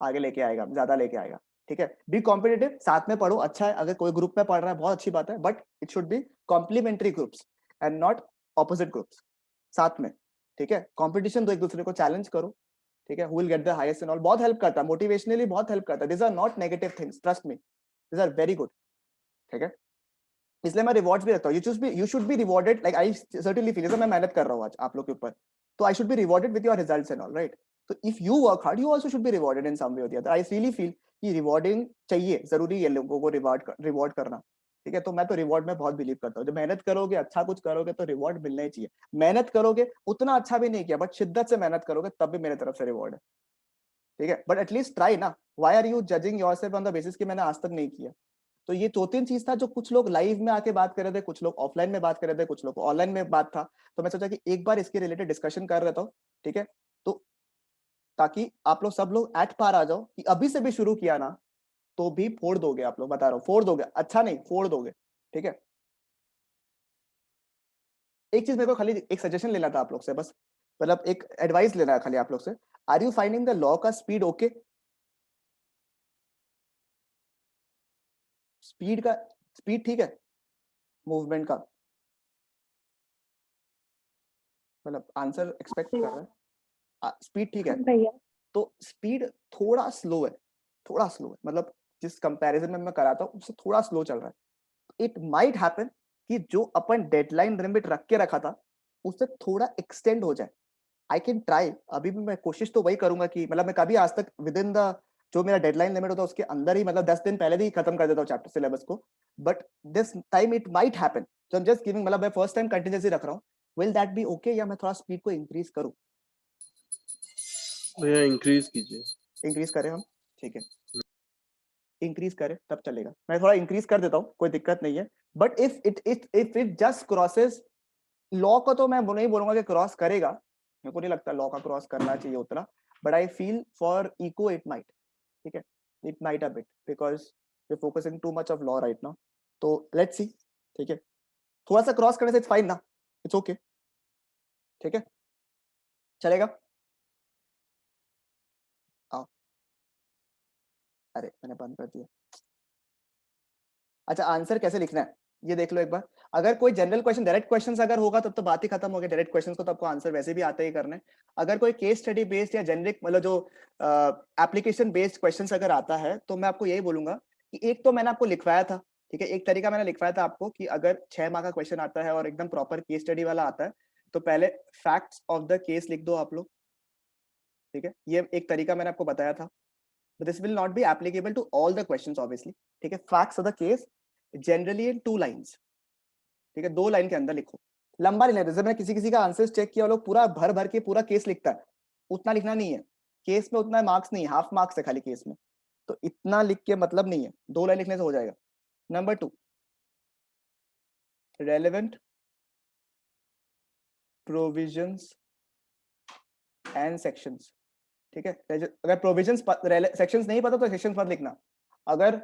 आगे लेके आएगा, ज्यादा लेके आएगा। ठीक है, बी कॉम्पिटिटिव, साथ में पढ़ो, अच्छा है। अगर कोई ग्रुप में पढ़ रहा है बहुत अच्छी बात है, but it should be complementary groups and not opposite groups, साथ में। ठीक है, कंपटीशन दो, एक दूसरे को चैलेंज करो। ठीक है, who will get the highest and all, बहुत हेल्प करता है, मोटिवेशनली बहुत हेल्प करता है। This are not negative things, trust me, this are very good. ठीक है, इसलिए मैं रिवॉर्ड्स भी रखता हूँ। You should be rewarded, like I certainly feel, मैं मेहनत कर रहा हूँ आज आप लोग के ऊपर, तो I should be rewarded with your results and all, right. तो if you work hard, you also should be rewarded in some way or the other. I really feel कि रिवॉर्डिंग चाहिए, जरूरी है लोगों को रिवॉर्ड करना। ठीक है, तो मैं तो रिवॉर्ड में बहुत बिलीव करता हूँ। जब मेहनत करोगे, अच्छा कुछ करोगे, तो रिवॉर्ड मिलना ही चाहिए। मेहनत करोगे, उतना अच्छा भी नहीं किया, बट शिद्दत से मेहनत करोगे, तब भी मेरे तरफ से रिवॉर्ड है। ठीक है, बट एटलीस्ट ट्राई ना। Why are you judging yourself on the basis कि मैंने आज तक नहीं किया। तो ये 2-3 चीज था जो कुछ लोग लाइव में आके बात कर रहे थे, कुछ लोग ऑफलाइन में बात कर रहे थे, कुछ लोग ऑनलाइन में बात था। तो मैं सोचा कि एक बार इसके रिलेटेड डिस्कशन कर रहा था। ठीक है, तो ताकि आप लोग सब लोग एट पार आ जाओ कि अभी से भी शुरू किया ना, तो भी फोड़ दोगे। आप लोग, बता रहा हूँ, फोड़ दोगे, अच्छा नहीं, फोड़ दोगे। ठीक है, एक चीज मेरे को खाली एक सजेशन लेना था आप लोग से, बस मतलब एक एडवाइस लेना है खाली आप लोग से। Are you finding the law का स्पीड ओके? स्पीड का, स्पीड ठीक है, मूवमेंट का, मतलब आंसर एक्सपेक्ट कर रहा है, स्पीड ठीक है। भैया तो स्पीड थोड़ा स्लो है, थोड़ा स्लो है, मतलब जिस कंपैरिजन में मैं कराता हूँ उससे थोड़ा स्लो चल रहा है। इट माइट हैपन कि जो अपन डेडलाइन लिमिट रख के रखा था, उससे थोड़ा एक्सटेंड हो जाए। आई कैन ट्राई, अभी भी मैं कोशिश तो वही करूंगा कि मतलब मैं कभी आज तक विद इन द जो मेरा डेडलाइन लिमिट होता है उसके अंदर ही, मतलब 10 दिन पहले भी खत्म कर देता हूँ चैप्टर सिलेबस को। But this time it might happen, so I am just giving, मतलब मैं फर्स्ट टाइम कंटिन्यूसी रख रहा हूँ। विल दैट बी ओके, या मैं थोड़ा स्पीड को इंक्रीज करूँ? भैया इंक्रीज कीजिए। इंक्रीज करें हम? ठीक है, इंक्रीज करें तब चलेगा, मैं थोड़ा इंक्रीज कर देता हूँ, कोई दिक्कत नहीं है। But if it just crosses law को, तो मैं नहीं बोलूंगा कि क्रॉस करेगा, मेरे को नहीं लगता लॉ का क्रॉस करना चाहिए उतना। But I feel for eco it might. ठीक है, it might a bit, because we focusing too much of law right now. तो लेट्स सी। ठीक है, थोड़ा सा क्रॉस करने से इट्स फाइन ना, इट्स ओके। ठीक है, चलेगा। आओ, अरे मैंने बंद कर दिया। अच्छा, आंसर कैसे लिखना है ये देख लो एक बार। अगर कोई जनरल क्वेश्चन, डायरेक्ट क्वेश्चन अगर होगा तब तो बात ही खत्म हो गई। डायरेक्ट क्वेश्चन को तो आपको आंसर वैसे भी आते ही करने। अगर कोई केस स्टडी बेस्ड या जेनरिक मतलब जो एप्लीकेशन बेस्ड क्वेश्चन अगर आता है तो मैं आपको यही बोलूंगा कि एक तो मैंने आपको लिखवाया था, ठीक है, एक तरीका मैंने लिखवाया था आपको कि अगर 6 मार्क का क्वेश्चन आता है और एकदम प्रॉपर केस स्टडी वाला आता है तो पहले फैक्ट्स ऑफ द केस लिख दो आप लोग, ठीक है, ये एक तरीका मैंने आपको बताया था। But this will not be applicable to all the questions obviously, ठीक है। facts of the case generally in 2 lines, ठीक है, 2 लाइन के अंदर लिखो, लंबा नहीं लिखना। जैसे मैंने किसी का आंसर्स चेक किया, लोग पूरा भर भर के पूरा केस लिखता है, उतना लिखना नहीं है। केस में उतना मार्क्स नहीं है, हाफ मार्क्स है खाली केस में, तो इतना लिख के मतलब नहीं है, 2 लाइन लिखने से हो जाएगा। Number 2, relevant provisions and sections, ठीक है। अगर प्रोविजंस सेक्शंस नहीं पता तो सेक्शंस मत लिखना। अगर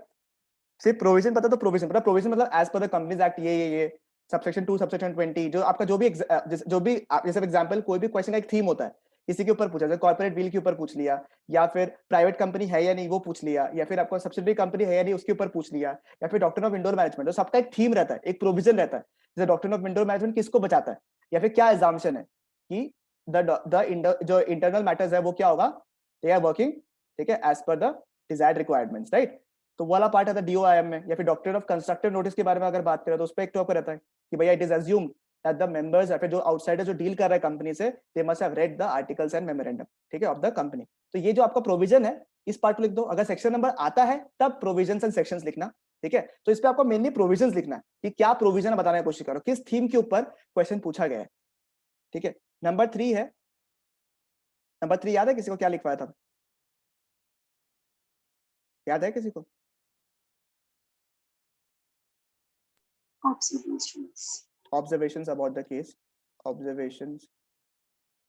सिर्फ प्रोविजन पता तो प्रोविजन पता, प्रोविजन मतलब as per the companies act ये सबसेक्शन 2 सबसेक्शन 20, जो आपका जो भी जैसे एग्जांपल कोई भी क्वेश्चन का एक थीम होता है, किसी के ऊपर पूछा, जैसे कॉर्पोरेट बिल के ऊपर पूछ लिया, या फिर प्राइवेट कंपनी है या नहीं वो पूछ लिया, या फिर आपको सब्सिडरी कंपनी है या नहीं उसके ऊपर पूछ लिया, या फिर डॉक्ट्रिन ऑफ इंडोर मैनेजमेंट, तो सबका एक थीम रहता है, एक प्रोविजन रहता है। जैसे डॉक्ट्रिन ऑफ इंडोर मैनेजमेंट किसको बचाता है, या फिर क्या एग्जाम्पशन है कि जो इंटरनल मैटर्स है वो क्या होगा, दे आर वर्किंग, ठीक है, as per the desired requirements, right. तो वाला पार्ट आता है डीओआईएम में। या फिर डॉक्ट्रिन ऑफ कंस्ट्रक्टिव नोटिस के बारे में अगर बात करें तो उस पर एक टॉपिक रहता है कि भैया it is assume that the members या फिर जो आउटसाइडर जो डील कर रहा है कंपनी से, they must have read the articles and memorandum, ठीक है, ऑफ द कंपनी। तो ये जो आपका प्रोविजन है इस पार्ट को लिख दो। अगर सेक्शन नंबर आता है तब प्रोविजंस एंड सेक्शंस लिखना, ठीक है। तो इस पे आपको मेनली प्रोविजंस लिखना है कि क्या प्रोविजन है बताने की कोशिश करो, किस थीम के ऊपर क्वेश्चन पूछा गया है, ठीक है। नंबर 3 है, नंबर 3 याद है किसी को क्या लिखवाया था, याद है किसी को? Observations about the case, observations,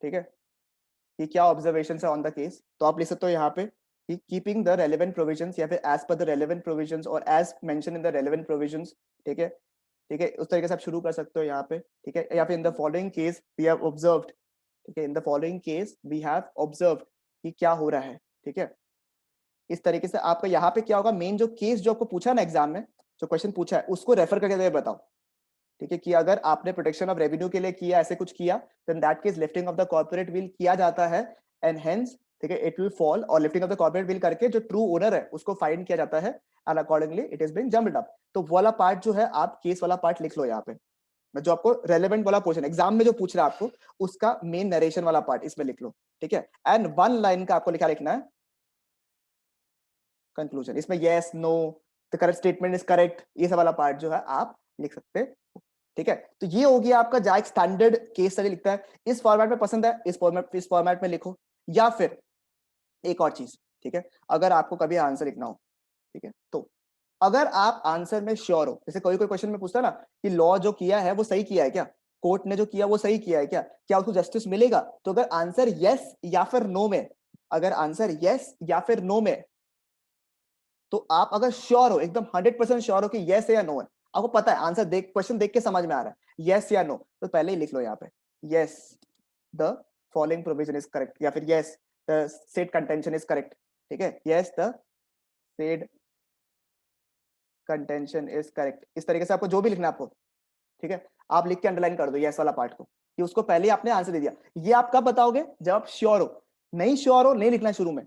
ठीक है, कि क्या ऑब्जर्वेशंस है ऑन द केस। तो आप लिख सकते हो यहाँ पे कि कीपिंग द रेलेवेंट प्रोविजंस, या फिर as per the relevant provisions or as mention in the relevant provisions, ठीक है, ठीक है, उस तरीके से आप शुरू कर सकते हो यहाँ पे, ठीक है। या फिर in the following case we have observed, ठीक है, in the following case we have observed, कि क्या हो रहा है, ठीक है। इस तरीके से आपका यहाँ पे क्या होगा, मेन जो केस जो आपको पूछा ना एग्जाम में, जो क्वेश्चन पूछा है उसको रेफर करके बताओ, ठीक है, कि अगर आपने प्रोटेक्शन ऑफ रेवेन्यू के लिए किया, ऐसे कुछ किया, then that case lifting of the corporate veil किया जाता है, एंड हेंस, ठीक है, इट विल फॉल, और lifting of the corporate veil करके जो ट्रू ओनर है उसको फाइन किया जाता है, and accordingly it is being jumped up. तो वाला पार्ट जो है आप केस वाला पार्ट लिख लो यहाँ पे, जो आपको रेलेवेंट वाला पोर्शन एग्जाम में जो पूछ रहा है आपको उसका मेन नरेशन वाला पार्ट इसमें लिख लो, ठीक है। एंड 1 लाइन का आपको लिखना है कंक्लूजन, इसमें yes know the correct statement is correct, ये सब वाला पार्ट जो है आप लिख सकते हो, ठीक है। तो ये हो गया आपका जहाँ एक स्टैंडर्ड केस स्टडी लिखता है। इस फॉर्मेट में पसंद है, इस फॉर्मेट में लिखो। या फिर एक और चीज, ठीक है, अगर आपको कभी आंसर लिखना हो, ठीक है, तो अगर आप आंसर में श्योर हो, जैसे कोई क्वेश्चन में पूछता है ना कि लॉ जो किया है वो सही किया है क्या, कोर्ट ने जो किया वो सही किया है क्या, क्या उसको जस्टिस मिलेगा, तो अगर आंसर यस या फिर नो में, अगर आंसर यस या फिर नो में, तो आप अगर श्योर हो, एकदम 100% श्योर हो कि यस है या नो है, आपको पता है आंसर देख, क्वेश्चन देख के समझ में आ रहा है यस या नो, तो पहले ही लिख लो यहाँ पे yes the following provision is correct, या फिर yes the said contention is correct, ठीक है, yes the said contention is correct. इस तरीके से आपको जो भी लिखना है आपको, ठीक है, आप लिख के अंडरलाइन कर दो यस वाला पार्ट को, कि उसको पहले ही आपने आंसर दे दिया। ये आप कब बताओगे, जब आप श्योर हो। नहीं श्योर हो, नहीं लिखना शुरू में,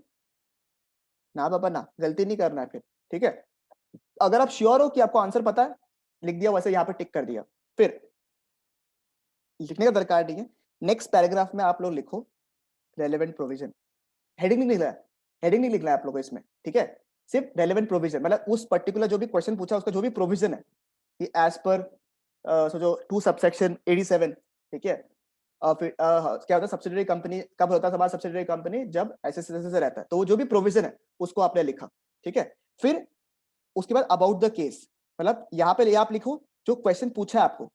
ना बाबा ना, गलती नहीं करना है फिर, ठीक है। अगर आप श्योर हो कि आपको आंसर पता है, लिख दिया, वैसे यहाँ पे टिक कर दिया, फिर लिखने का दरकार नहीं है। नेक्स्ट पैराग्राफ में आप लोग लिखो रेलेवेंट प्रोविजन, हेडिंग नहीं लिखना है, हेडिंग नहीं लिखना है आप लोगों को इसमें, ठीक है, सिर्फ रेलेवेंट प्रोविजन, मतलब उस पर्टिकुलर जो भी क्वेश्चन पूछा उसका जो भी प्रोविजन है, कि एज पर जो 2 सबसेक्शन 87, ठीक है, फिर क्या होता है सब्सिडियरी कंपनी कब होता है, हमारा सब्सिडियरी कंपनी जब ऐसे से रहता है, तो वो जो भी प्रोविजन है उसको आपने लिखा, ठीक है। फिर उसके बाद अबाउट द केस, मतलब यहाँ पे आप लिखो जो क्वेश्चन पूछा है आपको,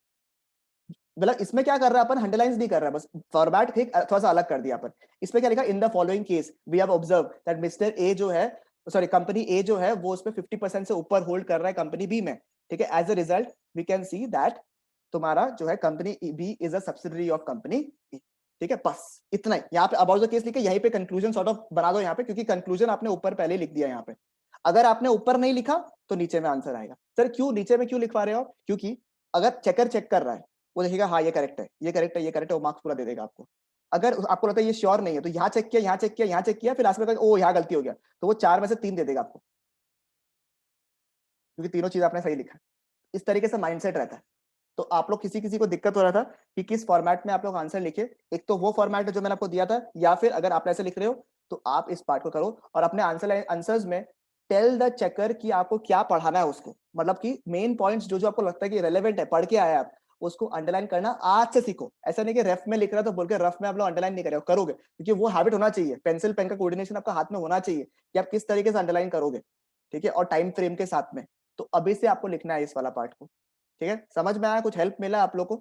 मतलब इसमें क्या कर रहा है अपन, अंडरलाइन नहीं कर रहा है, बस फॉर्मेट थोड़ा सा अलग कर दिया अपन। इसमें क्या लिखा, in the following case we have observe that mister A जो है, सॉरी कंपनी ए जो है वो उसमें 50% से ऊपर होल्ड कर रहा है कंपनी बी में, ठीक है, as a result we can see that तुम्हारा जो है company B is a subsidiary of company A, ठीक है, बस इतना ही। यहाँ पे अबाउट द केस लिखे, यहीं पे कंक्लूजन सॉर्ट ऑफ बना दो यहाँ पे, क्योंकि कंक्लूजन आपने ऊपर पहले लिख दिया यहाँ पे। अगर आपने ऊपर नहीं लिखा तो नीचे में आंसर आएगा। सर क्यों नीचे में क्यों लिखवा रहे हो आप? क्योंकि अगर चेकर चेक कर रहा है वो देखेगा हाँ ये करेक्ट है, ये करेक्ट है, ये करेक्ट है, वो मार्क्स पूरा दे देगा आपको। अगर आपको लगता है ये श्योर नहीं है तो यहाँ चेक किया, यहाँ चेक किया, यहाँ चेक किया, फिर लास्ट में ओ यहाँ गलती हो गया, तो वो 4 में से 3 दे देगा आपको, क्योंकि तीनों चीज आपने सही लिखा है। इस तरीके से माइंडसेट रहता है। तो आप लोग किसी किसी को दिक्कत हो रहा था कि किस फॉर्मेट में आप लोग आंसर लिखे, एक तो वो फॉर्मेट है जो मैंने आपको दिया था, या फिर अगर आप ऐसे लिख रहे हो तो आप इस पार्ट को करो और अपने आंसर्स में टेल द चेकर कि आपको क्या पढ़ाना है उसको, मतलब कि मेन पॉइंट्स जो जो आपको लगता है कि रेलेवेंट है, पढ़ के आए आप, उसको अंडरलाइन करना आज से सीखो। ऐसा नहीं कि रफ में लिख रहा तो बोल के रफ में आप लोग अंडरलाइन नहीं करोगे, क्योंकि वो हैबिट होना चाहिए, पेंसिल पेन का कोऑर्डिनेशन आपका हाथ में होना चाहिए कि आप किस तरीके से अंडरलाइन करोगे, ठीक है, और टाइम फ्रेम के साथ में। तो अभी से आपको लिखना है इस वाला पार्ट को, ठीक है? समझ में आया? कुछ हेल्प मिला आप लोग को?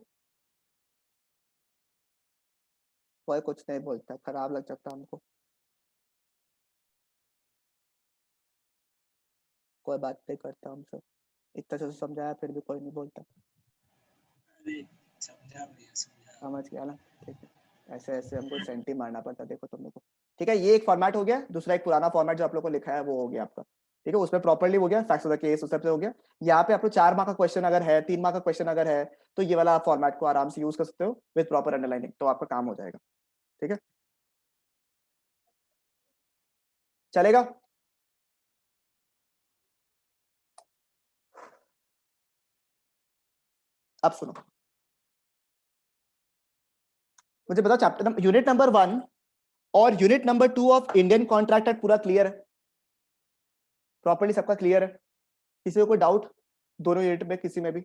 कोई कुछ नहीं बोलता, खराब लग जाता हमको। कोई बात नहीं करता हमसे, इतना से समझाया फिर भी कोई नहीं बोलता। समझ गया ना? ठीक है, ऐसे ऐसे हमको सेंटी मारना पड़ता, देखो तुम लोग को। ठीक है, ये एक फॉर्मेट हो गया। दूसरा एक पुराना फॉर्मेट जो आप लोग को लिखा है वो हो गया आपका, ठीक है, उसमें प्रॉपर्ली हो गया, फैक्ट्स ऑफ द केस उस सबसे हो गया। यहाँ पे आपको 4 मार्क का क्वेश्चन अगर है, 3 मार्क का क्वेश्चन अगर है, तो ये वाला फॉर्मेट को आराम से यूज कर सकते हो विद प्रॉपर अंडरलाइनिंग, तो आपका काम हो जाएगा। ठीक है, चलेगा? अब सुनो, मुझे बताओ चैप्टर यूनिट नंबर 1 और unit number 2 of Indian contract act पूरा क्लियर है? प्रॉपर्ली सबका क्लियर है? किसी को कोई डाउट दोनों यूनिट में? किसी में भी?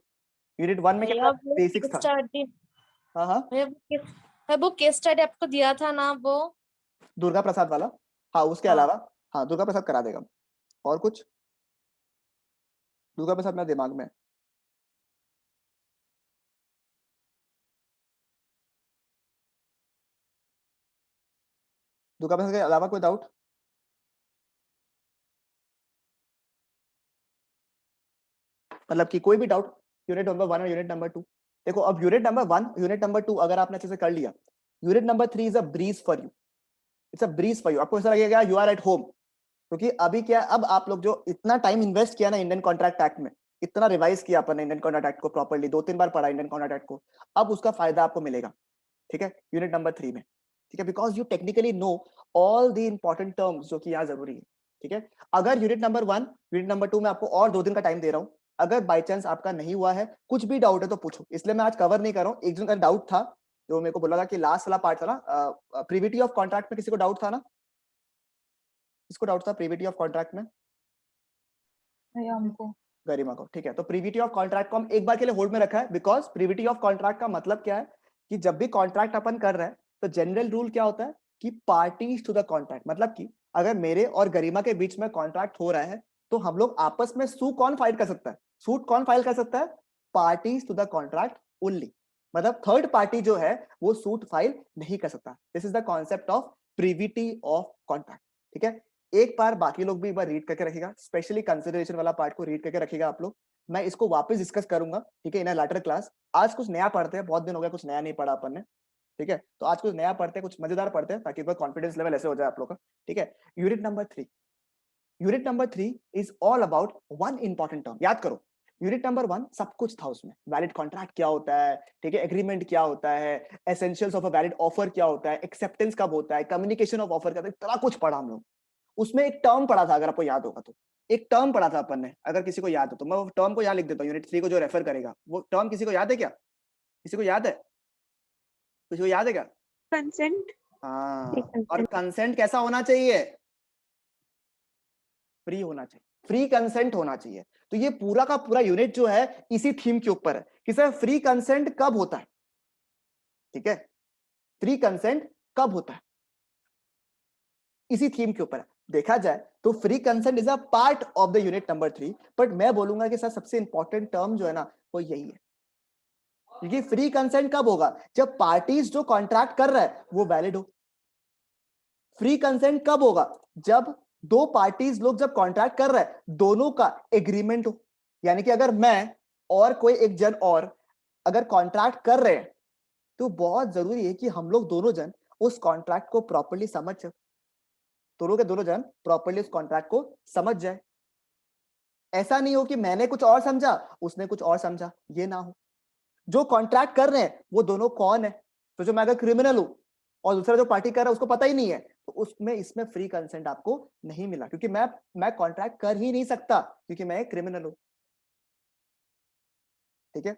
यूनिट 1 में क्या बेसिक्स था? हाँ हाँ, वो केस स्टडी आपको दिया था ना, वो दुर्गा प्रसाद वाला। हाँ, उसके अलावा हाँ दुर्गा प्रसाद करा देगा। और कुछ? दुर्गा प्रसाद मेरे दिमाग में। दुर्गा प्रसाद के अलावा कोई डाउट? मतलब कि कोई भी डाउट यूनिट नंबर 1 और यूनिट नंबर 2? देखो, अब यूनिट नंबर 1 यूनिट नंबर 2 अगर आपने अच्छे से कर लिया, unit number 3 is a breeze for you. It's a breeze for you. आपको ऐसा लगेगा यू आर एट होम, क्योंकि अभी क्या, अब आप लोग जो इतना टाइम इन्वेस्ट किया ना इंडियन कॉन्ट्रैक्ट एक्ट में, इतना रिवाइज किया अपन ने इंडियन कॉन्ट्रैक्ट एक्ट को प्रॉपर्ली, 2-3 बार पढ़ा इंडियन कॉन्ट्रैक्ट एक्ट को, अब उसका फायदा आपको मिलेगा। ठीक है, यूनिट नंबर 3 में। ठीक है, because you technically know all the important terms जो कि यहाँ जरूरी है। ठीक है, अगर यूनिट नंबर 1 यूनिट नंबर 2 में आपको और 2 दिन का टाइम दे रहा हूँ, अगर बाई चांस आपका नहीं हुआ है, कुछ भी डाउट है तो पूछो, इसलिए मैं आज कवर नहीं कर रहा हूँ। एक जन का डाउट था जो मेरे को बोला था कि लास्ट वाला पार्ट था ना, प्रीविटी ऑफ कॉन्ट्रैक्ट में, किसी को डाउट था ना? किसको डाउट था प्रीविटी ऑफ कॉन्ट्रैक्ट में? हमको गरिमा को। ठीक है, तो प्रीविटी ऑफ कॉन्ट्रैक्ट को हम एक बार के लिए होल्ड में रखा है, बिकॉज प्रीविटी ऑफ कॉन्ट्रैक्ट का मतलब क्या है कि जब भी कॉन्ट्रैक्ट अपन कर रहे हैं तो जनरल रूल क्या होता है कि पार्टीज टू द कॉन्ट्रैक्ट, मतलब कि अगर मेरे और गरिमा के बीच में कॉन्ट्रैक्ट हो रहा है तो हम लोग आपस में सू कौन फाइल कर सकता है? सूट कौन फाइल कर सकता है? Parties to the contract only. मतलब थर्ड पार्टी जो है वो सूट फाइल नहीं कर सकता। This is the concept of privity of contract. ठीक है, एक बार बाकी लोग भी एक बार रीड करके रखेगा, स्पेशली कंसिडरेशन वाला पार्ट को रीड करके रखेगा आप लोग। मैं इसको वापस डिस्कस करूंगा, ठीक है, इन अ लेटर क्लास। आज कुछ नया पढ़ते हैं, बहुत दिन हो गया कुछ नया नहीं पढ़ा अपन ने। ठीक है, तो आज कुछ नया पढ़ते हैं, कुछ मजेदार पढ़ते हैं, ताकि कॉन्फिडेंस लेवल ऐसे हो जाए आप लोग का। ठीक है, unit number 3। Unit number 3 is all about one important term. याद करो, यूनिट नंबर 1 सब कुछ था उसमें, वैलिड कॉन्ट्रैक्ट क्या होता है, ठीक है, एग्रीमेंट क्या होता है, essentials of a valid offer क्या होता है, एक्सेप्टेंस कब होता है, कम्युनिकेशन ऑफ ऑफर क्या होता है, इतना कुछ पढ़ा हम लोग। उसमें एक टर्म पढ़ा था, अगर आपको याद होगा तो, एक टर्म पढ़ा था अपन ने, अगर किसी को याद हो तो मैं वो टर्म को यहाँ लिख देता हूँ, यूनिट 3 को जो रेफर करेगा। वो टर्म किसी को याद है क्या? किसी को याद है? किसी को याद है क्या? कंसेंट। हाँ, और कंसेंट कैसा होना चाहिए? फ्री होना चाहिए, फ्री कंसेंट होना चाहिए। तो ये पूरा का पूरा यूनिट जो है इसी थीम के ऊपर है कि सर फ्री कंसेंट कब होता है। ठीक है, फ्री कंसेंट कब होता है, इसी थीम के ऊपर है। देखा जाए तो free consent is a part of the unit number 3, but मैं बोलूंगा कि सर सबसे इंपॉर्टेंट टर्म जो है ना वो यही है, क्योंकि फ्री कंसेंट कब होगा? जब पार्टीज जो कॉन्ट्रैक्ट कर रहा है वो वैलिड हो। फ्री कंसेंट कब होगा? जब दो पार्टीज लोग जब कॉन्ट्रैक्ट कर रहे हैं दोनों का एग्रीमेंट हो। यानी कि अगर मैं और कोई एक जन और अगर कॉन्ट्रैक्ट कर रहे हैं तो बहुत जरूरी है कि हम लोग दोनों जन उस कॉन्ट्रैक्ट को प्रॉपर्ली समझ जाए, दोनों के दोनों जन प्रॉपर्ली उस कॉन्ट्रैक्ट को समझ जाए। ऐसा नहीं हो कि मैंने कुछ और समझा, उसने कुछ और समझा, ये ना हो। जो कॉन्ट्रैक्ट कर रहे हैं वो दोनों कौन है? तो जो मैं अगर क्रिमिनल हूं और दूसरा जो पार्टी कर रहा है उसको पता ही नहीं है, तो उसमें इसमें फ्री कंसेंट आपको नहीं मिला, क्योंकि मैं कॉन्ट्रैक्ट कर ही नहीं सकता क्योंकि मैं एक क्रिमिनल हूं। ठीक है,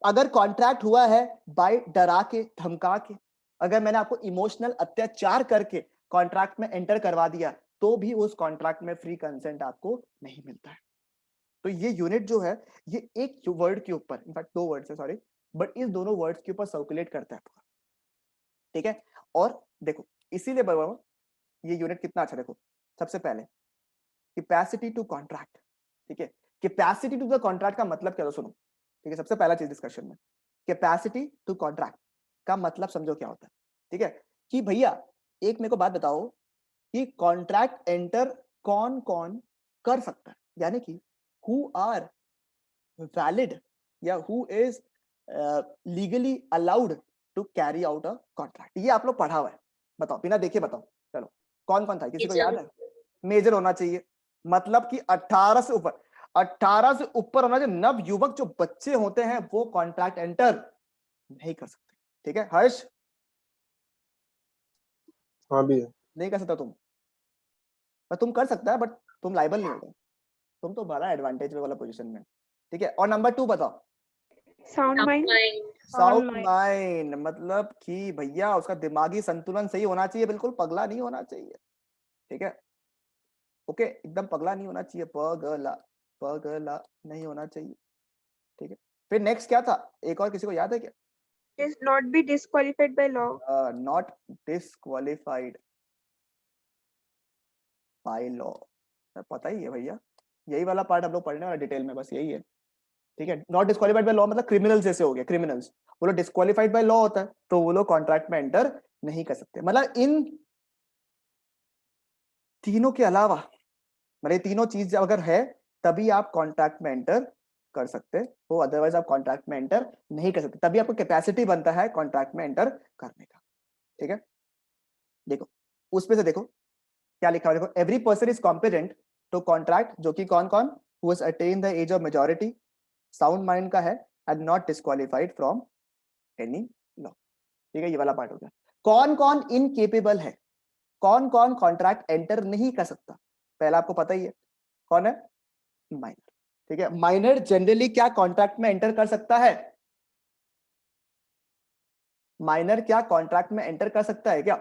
अगर कॉन्ट्रैक्ट हुआ है बाय डरा के, धमका के, अगर मैंने आपको इमोशनल अत्याचार करके कॉन्ट्रैक्ट में एंटर करवा दिया, तो भी उस कॉन्ट्रैक्ट में फ्री कंसेंट आपको नहीं मिलता है। तो ये यूनिट जो है, ये एक वर्ड के ऊपर, इनफैक्ट दो वर्ड्स है, सॉरी, बट इस दोनों वर्ड्स के ऊपर सर्कुलेट करता है पूरा। ठीक है, और देखो इसीलिए बताऊं ये यूनिट कितना अच्छा। देखो सबसे पहले कैपेसिटी टू कॉन्ट्रैक्ट। ठीक है, कैपेसिटी टू द कॉन्ट्रैक्ट का मतलब क्या है, सुनो। ठीक है, सबसे पहला चीज डिस्कशन में, कैपेसिटी टू कॉन्ट्रैक्ट का मतलब समझो क्या होता है। ठीक है, कि भैया एक मेरे को बात बताओ कि कॉन्ट्रैक्ट एंटर कौन कौन कर सकता है, यानी कि हु आर वैलिड या who is legally allowed to carry out a contract. ये आप लोग पढ़ा हुआ है, बताओ बिना देखे बताओ। चलो कौन कौन था, किसी को याद है? मेजर होना चाहिए, मतलब कि 18 से ऊपर, 18 से ऊपर होना चाहिए। नव युवक जो बच्चे होते हैं वो कॉन्ट्रैक्ट एंटर नहीं कर सकते। ठीक है हर्ष? हाँ भी है। नहीं कर सकता तुम, पर तुम कर सकता है, बट तुम लाइबल नहीं होगा, तुम तो बड़ा एडवांटेज वाला पोजीशन में। ठीक है, और नंबर 2 बताओ। Sound mind. साउंड माइंड मतलब कि भैया उसका दिमागी संतुलन सही होना चाहिए, बिल्कुल पगला नहीं होना चाहिए। ठीक है, ओके, एकदम पगला नहीं होना चाहिए, पगला पगला नहीं होना चाहिए। ठीक है, फिर नेक्स्ट क्या था, एक और किसी को याद है क्या? Is not be disqualified by law. Not disqualified by law. पता ही है भैया, यही वाला पार्ट हम लोग पढ़ने वाला डिटेल में, बस यही है। ठीक है, नॉट डिस्क्वालिफाइड बाय लॉ मतलब क्रिमिनल जैसे हो गया, क्रिमिनल्स। वो लोग डिस्क्वालिफाइड बाय लॉ होता है, तो वो लोग कॉन्ट्रैक्ट में एंटर नहीं कर सकते। मतलब इन तीनों के अलावा, मतलब तीनों चीज अगर है तभी आप कॉन्ट्रैक्ट में एंटर कर सकते हो, अदरवाइज आप कॉन्ट्रैक्ट में एंटर नहीं कर सकते। तभी आपको कैपेसिटी बनता है कॉन्ट्रैक्ट में एंटर करने का। ठीक है, देखो उसमें से देखो क्या लिखा हुआ, देखो every person is competent to contract, जो कि कौन कौन, who has attend the age of majority, sound mind का है, and not disqualified from any law. ठीक है, ये वाला पार्ट हो गया। कौन कौन इनकेपेबल है, कौन कौन कॉन्ट्रैक्ट एंटर नहीं कर सकता, पहला आपको पता ही है कौन है, माइनर। ठीक है, माइनर जनरली क्या कॉन्ट्रैक्ट में एंटर कर सकता है? माइनर क्या कॉन्ट्रैक्ट में एंटर कर सकता है क्या?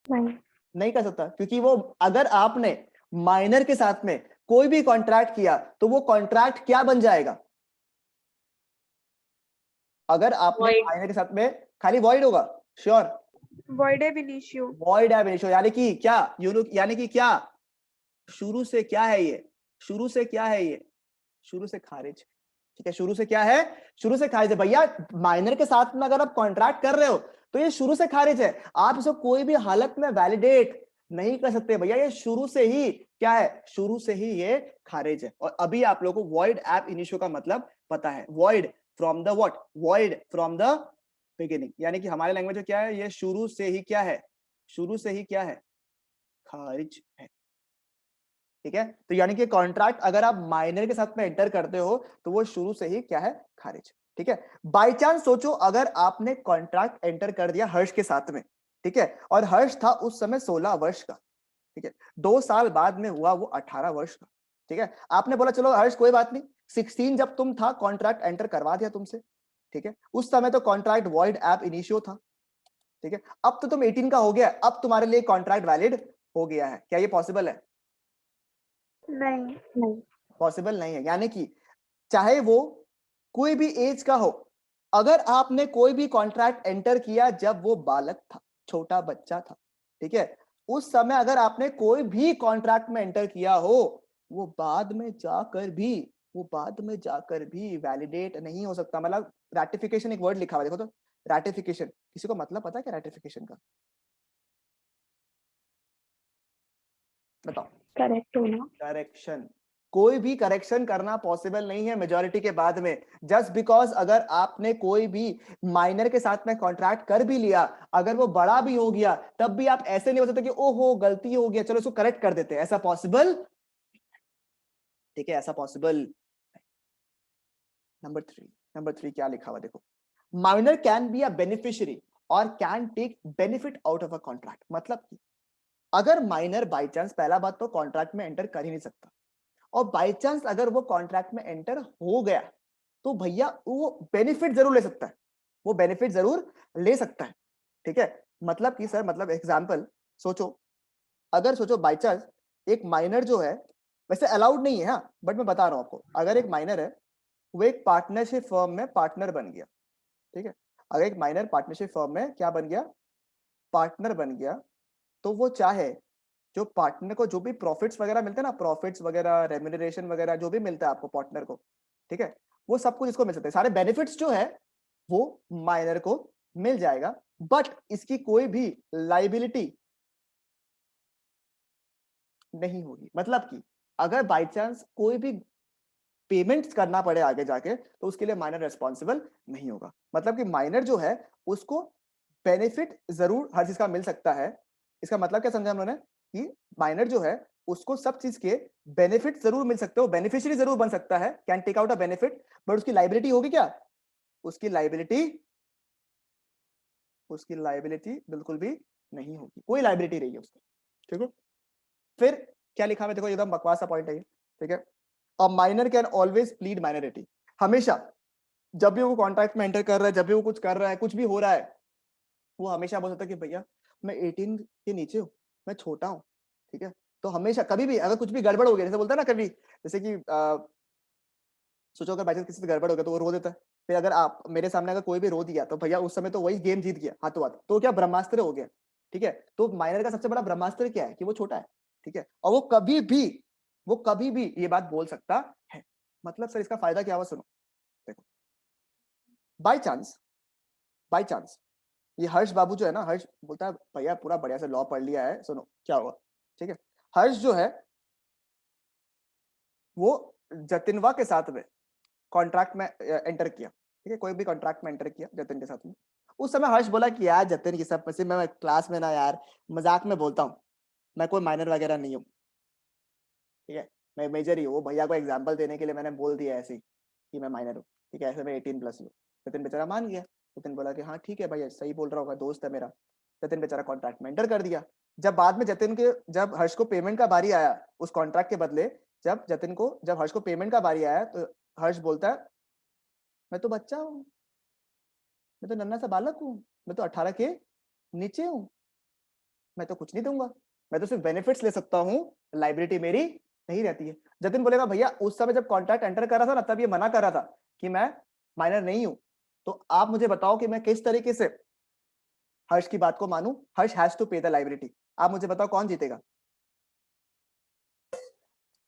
नहीं कर सकता, क्योंकि वो, अगर आपने माइनर के साथ में कोई भी कॉन्ट्रैक्ट किया तो वो कॉन्ट्रैक्ट क्या बन जाएगा? अगर आपने माइनर के साथ में, खाली वॉइड होगा, sure, Void ab initio. Void एब इनिशियो, यानी कि क्या, यानी कि क्या, शुरू से क्या है ये, शुरू से क्या है ये, शुरू से खारिज। ठीक है, शुरू से क्या है, शुरू से खारिज है भैया। माइनर के साथ में अगर आप कॉन्ट्रैक्ट कर रहे हो तो ये शुरू से खारिज है, आप इसको कोई भी हालत में वैलिडेट नहीं कर सकते भैया, ये शुरू से ही क्या है, शुरू से ही ये खारिज है। और अभी आप लोगों को वॉइड एब इनिशियो का मतलब पता है, void from the what, void from the beginning, यानी कि हमारे लैंग्वेज में क्या है, ये शुरू से ही क्या है, शुरू से ही क्या है, खारिज है। ठीक है, तो यानी कि कॉन्ट्रैक्ट अगर आप माइनर के साथ में एंटर करते हो तो वो शुरू से ही क्या है, खारिज। ठीक है, बाय चांस सोचो अगर आपने कॉन्ट्रैक्ट एंटर कर दिया हर्ष के साथ में, ठीक है, और हर्ष था उस समय 16 वर्ष का, ठीक है, 2 साल बाद में हुआ वो 18 वर्ष का। ठीक है, आपने बोला चलो हर्ष कोई बात नहीं, 16 जब तुम था कॉन्ट्रैक्ट एंटर करवा दिया तुमसे, ठीक है, उस समय तो कॉन्ट्रैक्ट वॉइड एब इनिशियो था। ठीक है, अब तो तुम 18 का हो गया, अब तुम्हारे लिए कॉन्ट्रैक्ट वैलिड हो गया है, क्या ये पॉसिबल है? नहीं. पॉसिबल नहीं है, यानी कि चाहे वो कोई भी एज का हो, अगर आपने कोई भी कॉन्ट्रैक्ट एंटर किया जब वो बालक था, छोटा बच्चा था, ठीक है, उस समय अगर आपने कोई भी कॉन्ट्रैक्ट में एंटर किया हो, वो बाद में जाकर भी वैलिडेट नहीं हो सकता। मतलब रैटिफिकेशन एक वर्ड लिखा हुआ देखो तो, रैटिफिकेशन, किसी को मतलब पता है क्या रैटिफिकेशन का? बताओ। Correct होना. करेक्शन, कोई भी करेक्शन करना पॉसिबल नहीं है मेजॉरिटी के बाद में। जस्ट बिकॉज अगर आपने कोई भी माइनर के साथ में कॉन्ट्रैक्ट कर भी लिया, अगर वो बड़ा भी हो गया, तब भी आप ऐसे नहीं हो सकते कि ओहो गलती हो गया चलो इसको करेक्ट कर देते हैं, ऐसा पॉसिबल, ठीक है, ऐसा पॉसिबल। नंबर थ्री क्या लिखा हुआ देखो, minor can be a beneficiary और can take benefit out of a contract. मतलब कि अगर माइनर बाई चांस, पहला बात तो कॉन्ट्रैक्ट में एंटर कर ही नहीं सकता, और बाई चांस अगर वो कॉन्ट्रैक्ट में एंटर हो गया तो भैया वो बेनिफिट जरूर ले सकता है, वो बेनिफिट जरूर ले सकता है, ठीक है। मतलब कि सर, मतलब एग्जांपल सोचो, अगर सोचो बाई चांस एक माइनर जो है, वैसे अलाउड नहीं है हाँ, बट मैं बता रहा हूं आपको, अगर एक माइनर है वो एक पार्टनरशिप फर्म में पार्टनर बन गया, ठीक है, अगर एक माइनर पार्टनरशिप फर्म में क्या बन गया, पार्टनर बन गया, तो वो चाहे जो पार्टनर को जो भी प्रॉफिट्स वगैरह मिलते हैं ना, प्रॉफिट्स वगैरह, रेम्यूनरेशन वगैरह जो भी मिलता है आपको पार्टनर को, ठीक है, वो सब कुछ इसको मिल सकता है, सारे बेनिफिट्स जो है वो माइनर को मिल जाएगा, बट इसकी कोई भी लाइबिलिटी नहीं होगी। मतलब कि अगर बाई चांस कोई भी पेमेंट्स करना पड़े आगे जाके, तो उसके लिए माइनर रेस्पॉन्सिबल नहीं होगा। मतलब कि माइनर जो है उसको बेनिफिट जरूर हर चीज का मिल सकता है। इसका मतलब क्या समझा हम लोगों ने, कि माइनर जो है उसको सब चीज के बेनिफिट जरूर मिल सकते हो, बेनिफिशियरी जरूर बन सकता है, can take out a benefit, but उसकी लाइबिलिटी होगी क्या, उसकी लाइबिलिटी, उसकी लाइबिलिटी बिल्कुल भी नहीं होगी, कोई लाइबिलिटी नहीं है उसकी, ठीक है। फिर क्या लिखा है देखो, एकदम बकवास सा पॉइंट है ये, ठीक है। A minor can always plead minority, हमेशा जब भी वो कॉन्ट्रैक्ट में एंटर कर रहा है, जब भी वो कुछ कर रहा है, कुछ भी हो रहा है, वो हमेशा बोल सकता है कि भैया मैं 18 के नीचे हूँ, मैं छोटा हूँ, ठीक है। तो हमेशा कभी भी अगर कुछ भी गड़बड़ हो गया, जैसे बोलता है ना कभी, जैसे कि सोचो अगर बाई चांस किसी से गड़बड़ हो गया तो वो रो देता है, फिर अगर आप मेरे सामने अगर कोई भी रो दिया तो भैया उस समय तो वही गेम जीत गया हाथों हाथ, तो क्या ब्रह्मास्त्र हो गया, ठीक है। तो माइनर का सबसे बड़ा ब्रह्मास्त्र क्या है, कि वो छोटा है, ठीक है, और वो कभी भी ये बात बोल सकता है। मतलब सर इसका फायदा क्या हुआ, सुनो देखो, बाई चांस, बाई चांस ये हर्ष बाबू जो है ना, हर्ष बोलता है भैया पूरा बढ़िया से लॉ पढ़ लिया है, सुनो क्या हुआ, ठीक है। हर्ष जो है वो जतिनवा के साथ में कॉन्ट्रैक्ट में एंटर किया, ठीक है, कोई भी कॉन्ट्रैक्ट में एंटर किया जतिन के साथ में। उस समय हर्ष बोला कि यार जतिन की सब पसी, मैं क्लास में ना यार मजाक में बोलता हूँ, मैं कोई माइनर वगैरह नहीं हूँ, ठीक है, मैं मेजर ही हूँ। वो भैया को एग्जाम्पल देने के लिए मैंने बोल दिया ऐसे ही कि मैं माइनर हूँ, ठीक है, ऐसे मैं 18+ हूँ। जतिन बेचारा मान गया, जतिन बोला कि हाँ ठीक है भैया सही बोल रहा होगा, दोस्त है मेरा। जतिन बेचारा कॉन्ट्रैक्ट में एंटर कर दिया। जब बाद में जतिन के, जब हर्ष को पेमेंट का बारी आया उस कॉन्ट्रैक्ट के बदले, जब हर्ष को पेमेंट का बारी आया तो हर्ष बोलता है मैं तो बच्चा हूँ, मैं तो नन्हा सा बालक हूँ, मैं तो 18 के नीचे हूँ, मैं तो कुछ नहीं दूंगा, मैं तो सिर्फ बेनिफिट्स ले सकता हूँ, लाइबिलिटी मेरी नहीं रहती है। जतिन बोलेगा भैया उस समय जब कॉन्ट्रैक्ट एंटर कर रहा था ना, तब ये मना कर रहा था कि मैं माइनर नहीं हूं, तो आप मुझे बताओ कि मैं किस तरीके से हर्ष की बात को मानूं। हर्ष हैज टू पे द लाइबिलिटी, आप मुझे बताओ कौन जीतेगा।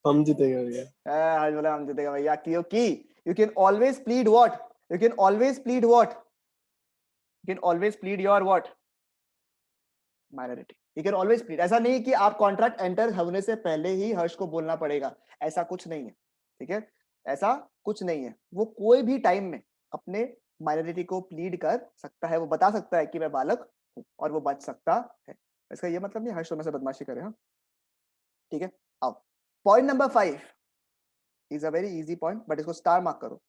हम जीतेगा भैया। हर्ष बोला हम जीतेगा भैया, क्योंकि you can always plead what, you can always plead what, you can always plead your what, minority, you can always plead. ऐसा नहीं कि आप कॉन्ट्रैक्ट एंटर होने से पहले ही हर्ष को बोलना पड़ेगा, ऐसा कुछ नहीं है, ठीक है, ऐसा कुछ नहीं है। वो कोई भी टाइम में अपने माइनॉरिटी को प्लीड कर सकता है, वो बता सकता है कि मैं बालक हूं, और वो बच सकता है। इसका ये मतलब नहीं हर्ष होने से बदमाशी करे, हाँ, ठीक है। अब point number 5 is a very easy point, but इसको स्टार मार्क करो,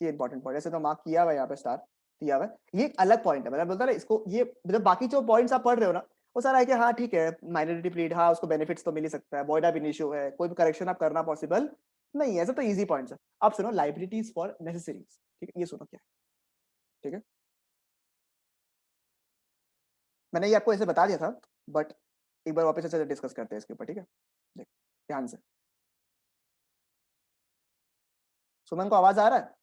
ये इंपॉर्टेंट पॉइंट, ऐसे तो मार्क किया हुआ है यहाँ पे, स्टार दिया हुआ है। ये एक अलग पॉइंट है, मतलब बोलता है इसको, ये मतलब बाकी जो पॉइंट्स आप पढ़ रहे हो ना, वो सारा है कि हाँ ठीक है माइनॉरिटी प्लीड, हाँ उसको बेनिफिट्स तो मिल ही सकता है, वॉइड ऑफ इनिशियो है, कोई भी करेक्शन आप करना पॉसिबल नहीं है, ऐसा तो इजी पॉइंट्स है। आप सुनो लाइबिलिटीज फॉर नेसेसरीज, ठीक है, ये सुनो क्या है, ठीक है, मैंने ये आपको ऐसे बता दिया था, बट एक बार वापस से डिस्कस करते हैं इसके ऊपर, ठीक है, देख ध्यान से। सुमन को आवाज आ रहा है,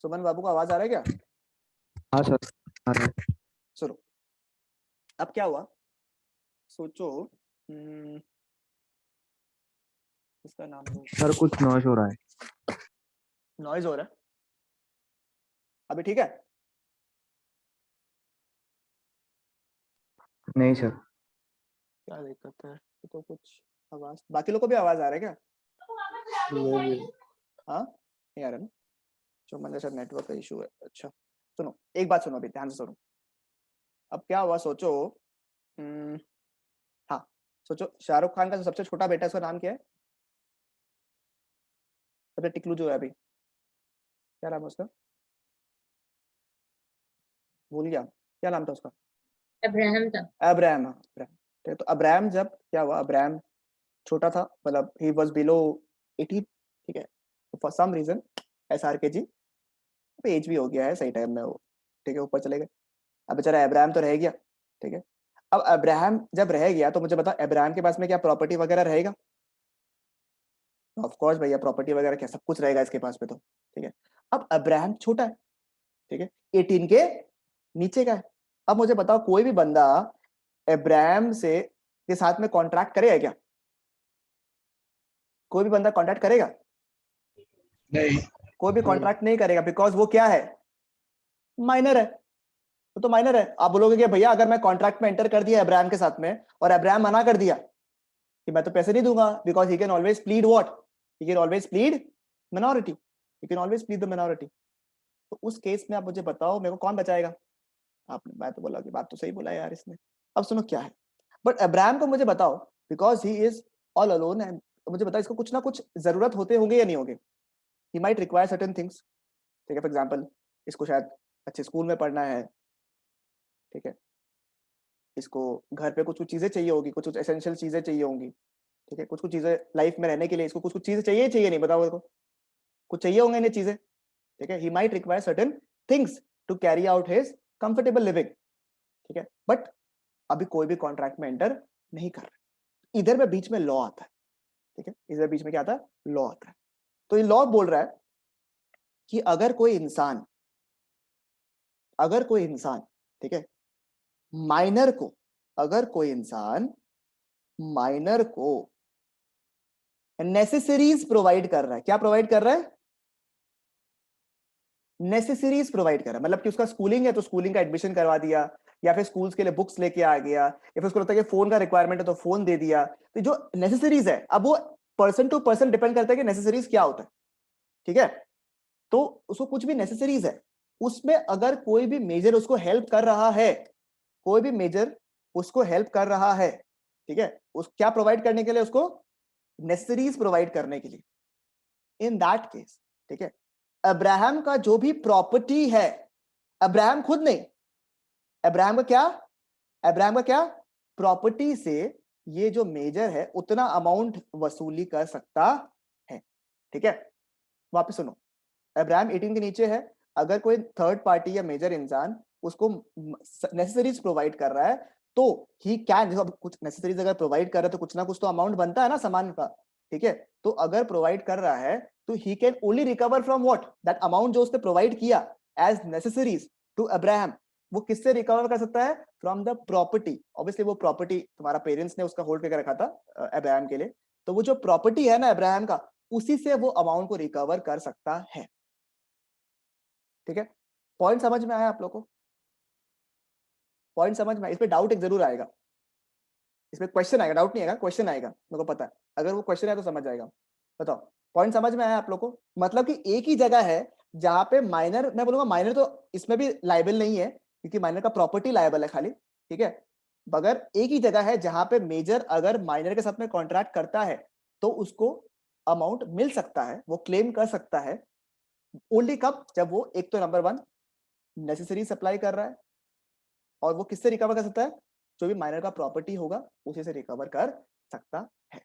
सुमन बाबू को आवाज आ रहा है क्या? हाँ सर, आ रहा है। सुनो अब क्या हुआ, सोचो इसका नाम लो, सर कुछ नॉइज हो रहा है। नॉइज हो रहा है, अभी ठीक है? नहीं सर। क्या दिक्कत है? तो कुछ आवाज, बाकी लोग को भी आवाज आ रहा है क्या? नहीं हाँ नहीं आ रहा ना, जो मतलब शायद नेटवर्क का इशू है। अच्छा सुनो, एक बात सुनो, अभी ध्यान से सुनो। अब क्या हुआ सोचो, हाँ सोचो, शाहरुख खान का जो सबसे छोटा बेटा है उसका नाम क्या है? सबसे टिकलू जो है अभी, क्या नाम है उसका? भूल गया, क्या नाम था उसका? अब्राहम था। अब्राहम, हाँ अब्राहम। ठीक है, तो अब्राहम जब क्या हुआ, अब्राहम छोटा था, मतलब ही वाज बिलो 18, ठीक है, तो फॉर सम रीजन SRKG पे एज भी हो गया है सही टाइम में वो, ठीक है, ऊपर चले गए। अब बेचारा अब्राहम तो रह गया, ठीक है। अब अब्राहम जब रह गया तो मुझे बता, अब्राहम के पास में क्या प्रॉपर्टी वगैरह रहेगा? ऑफ कोर्स भैया, प्रॉपर्टी वगैरह क्या, सब कुछ रहेगा इसके पास में तो, ठीक है। अब अब्राहम छोटा है, ठीक है, 18 के नीचे का है। अब मुझे बताओ, कोई भी बंदा अब्राहम से के साथ में कॉन्ट्रैक्ट करेगा क्या? कोई भी बंदा कॉन्ट्रैक्ट करेगा? नहीं। कोई भी कॉन्ट्रैक्ट नहीं करेगा, बिकॉज वो क्या है, माइनर है। तो माइनर है। आप बोलोगे कि भैया अगर मैं कॉन्ट्रैक्ट में एंटर कर दिया अब्राहम के साथ में और अब्राहम मना कर दिया कि मैं तो पैसे नहीं दूंगा, because he can always plead what, he can always plead minority, he can always plead the minority. तो उस केस में आप मुझे बताओ मेरे को कौन बचाएगा? आपने, मैं तो बोला कि बात तो सही बोला यार इसने। अब सुनो क्या है, बट अब्राहम को मुझे बताओ, because he is all alone, and मुझे बताओ इसको कुछ ना कुछ जरूरत होते होंगे या नहीं होंगे? ही माइट रिक्वायर सर्टेन थिंग्स, ठीक है, फॉर एग्जाम्पल इसको शायद अच्छे स्कूल में पढ़ना है, ठीक है, इसको घर पे कुछ कुछ चीजें चाहिए होगी, कुछ कुछ एसेंशियल चीजें चाहिए होंगी, ठीक है, कुछ कुछ चीजें लाइफ में रहने के लिए इसको कुछ कुछ चीजें चाहिए नहीं, बताओ मेरे को, कुछ चाहिए होंगे इन्हें चीजें, ठीक है। He might require certain things to carry out his comfortable living, ठीक है, बट अभी कोई भी कॉन्ट्रैक्ट में एंटर नहीं कर रहा। इधर में बीच में लॉ आता है, ठीक है, इधर बीच में क्या आता है, लॉ आता है। तो ये लॉ बोल रहा है कि अगर कोई इंसान, ठीक है, माइनर को, अगर कोई इंसान माइनर को नेसेसरीज प्रोवाइड कर रहा है, क्या प्रोवाइड कर रहा है? नेसेसरीज प्रोवाइड कर रहा है, मतलब कि उसका स्कूलिंग है तो स्कूलिंग का एडमिशन करवा दिया, या फिर स्कूल्स के लिए बुक्स लेके आ गया, या फिर उसको लगता है कि फोन का रिक्वायरमेंट है तो फोन दे दिया। तो जो नेसेसरीज है, अब वो पर्सन टू पर्सन डिपेंड करता है कि नेसेसरीज क्या होता है, ठीक है। तो उसको कुछ भी नेसेसरीज है, उसमें अगर कोई भी मेजर उसको हेल्प कर रहा है, कोई भी मेजर उसको हेल्प कर रहा है, ठीक है, उस क्या प्रोवाइड करने के लिए, उसको नेसेसरीज प्रोवाइड करने के लिए, इन दैट केस, ठीक है, अब्राहम का जो भी प्रॉपर्टी है, अब्राहम खुद नहीं, अब्राहम का क्या प्रॉपर्टी से ये जो मेजर है उतना अमाउंट वसूली कर सकता है, ठीक है। वापस सुनो, अब्राहम 18 के नीचे है, अगर कोई थर्ड पार्टी या मेजर इंसान उसको नेसेसरीज प्रोवाइड कर रहा है तो ही कैन, कुछ नेसेसरीज अगर प्रोवाइड कर रहा है तो कुछ ना कुछ तो अमाउंट बनता है ना सामान का, ठीक है। तो अगर प्रोवाइड कर रहा है तो he can only recover from what, that amount जो उसने प्रोवाइड किया एज नेसेसरीज टू अब्राहम, वो किससे रिकवर कर सकता है? From the property. ऑब्वियसली वो प्रॉपर्टी तुम्हारा पेरेंट्स ने उसका होल्ड करके रखा था अब्राहम के लिए, तो वो जो प्रॉपर्टी है ना अब्राहम का, उसी से वो अमाउंट को रिकवर कर सकता है, ठीक है। पॉइंट समझ में आया आप लोगों को? पॉइंट समझ में, इस पे डाउट एक जरूर आएगा, इसमें क्वेश्चन आएगा, डाउट नहीं आएगा, क्वेश्चन आएगा, मेरे को पता है, अगर वो क्वेश्चन है तो समझ जाएगा। बताओ, पॉइंट समझ में आया आप लोग को? मतलब कि एक ही जगह है जहां पे माइनर, मैं बोलूंगा माइनर तो इसमें भी लायबल नहीं है क्योंकि माइनर का प्रॉपर्टी लायबल है खाली, ठीक है, मगर एक ही जगह है जहां पे मेजर अगर माइनर के साथ में कॉन्ट्रैक्ट करता है तो उसको अमाउंट मिल सकता है, वो क्लेम कर सकता है, ओनली कब, जब वो एक तो नंबर 1 नेसेसरी सप्लाई कर रहा है, और वो किससे रिकवर कर सकता है? जो भी माइनर का प्रॉपर्टी होगा उसी से रिकवर कर सकता है।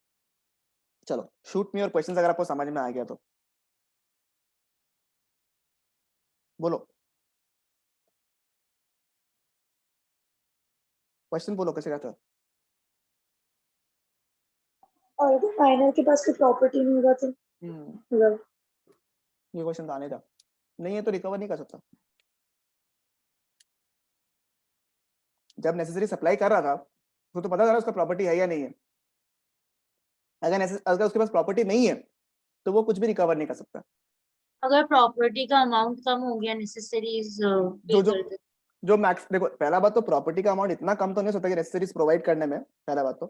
चलो शूट मी और क्वेश्चंस अगर आपको समझ में आ गया तो बोलो, क्वेश्चन बोलो, कैसे कहते हो? और अगर माइनर के पास कोई प्रॉपर्टी नहीं होगा तो मतलब ये क्वेश्चन आने था, नहीं है तो रिकवर नहीं कर सकता। जब नेसेसरी सप्लाई कर रहा था तो पता था उसका प्रॉपर्टी है या नहीं है। अगर उसके पास प्रॉपर्टी नहीं है तो वो कुछ भी रिकवर नहीं कर सकता। अगर प्रॉपर्टी का अमाउंट कम हो गया, नेसेसरीज जो जो मैक्स, देखो पहला बात तो प्रॉपर्टी का अमाउंट इतना कम तो नहीं हो सकता कि नेसेसरीज प्रोवाइड करने में, पहला बात तो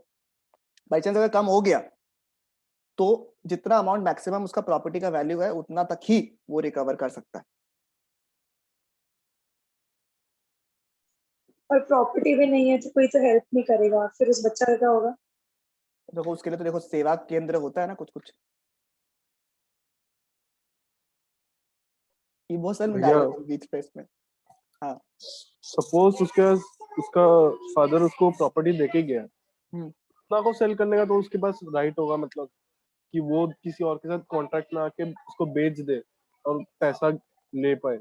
बाई चांस अगर कम हो गया तो जितना अमाउंट मैक्सिमम उसका प्रॉपर्टी का वैल्यू है उतना तक ही वो रिकवर कर सकता है। और प्रॉपर्टी भी नहीं है तो कोई तो हेल्प नहीं करेगा, फिर उस बच्चा का क्या होगा? देखो उसके लिए तो देखो सेवा केंद्र होता है ना कुछ कुछ। इमोशन में भैया डाल रहे बीच पे इसमें। हाँ सपोज उसका फादर उसको प्रॉपर्टी देके गया, उतना को सेल करने का तो उसके पास राइट होगा, मतलब कि वो किसी और के साथ कॉन्ट्रैक्ट में आके उसको बेच दे और पैसा ले पाए,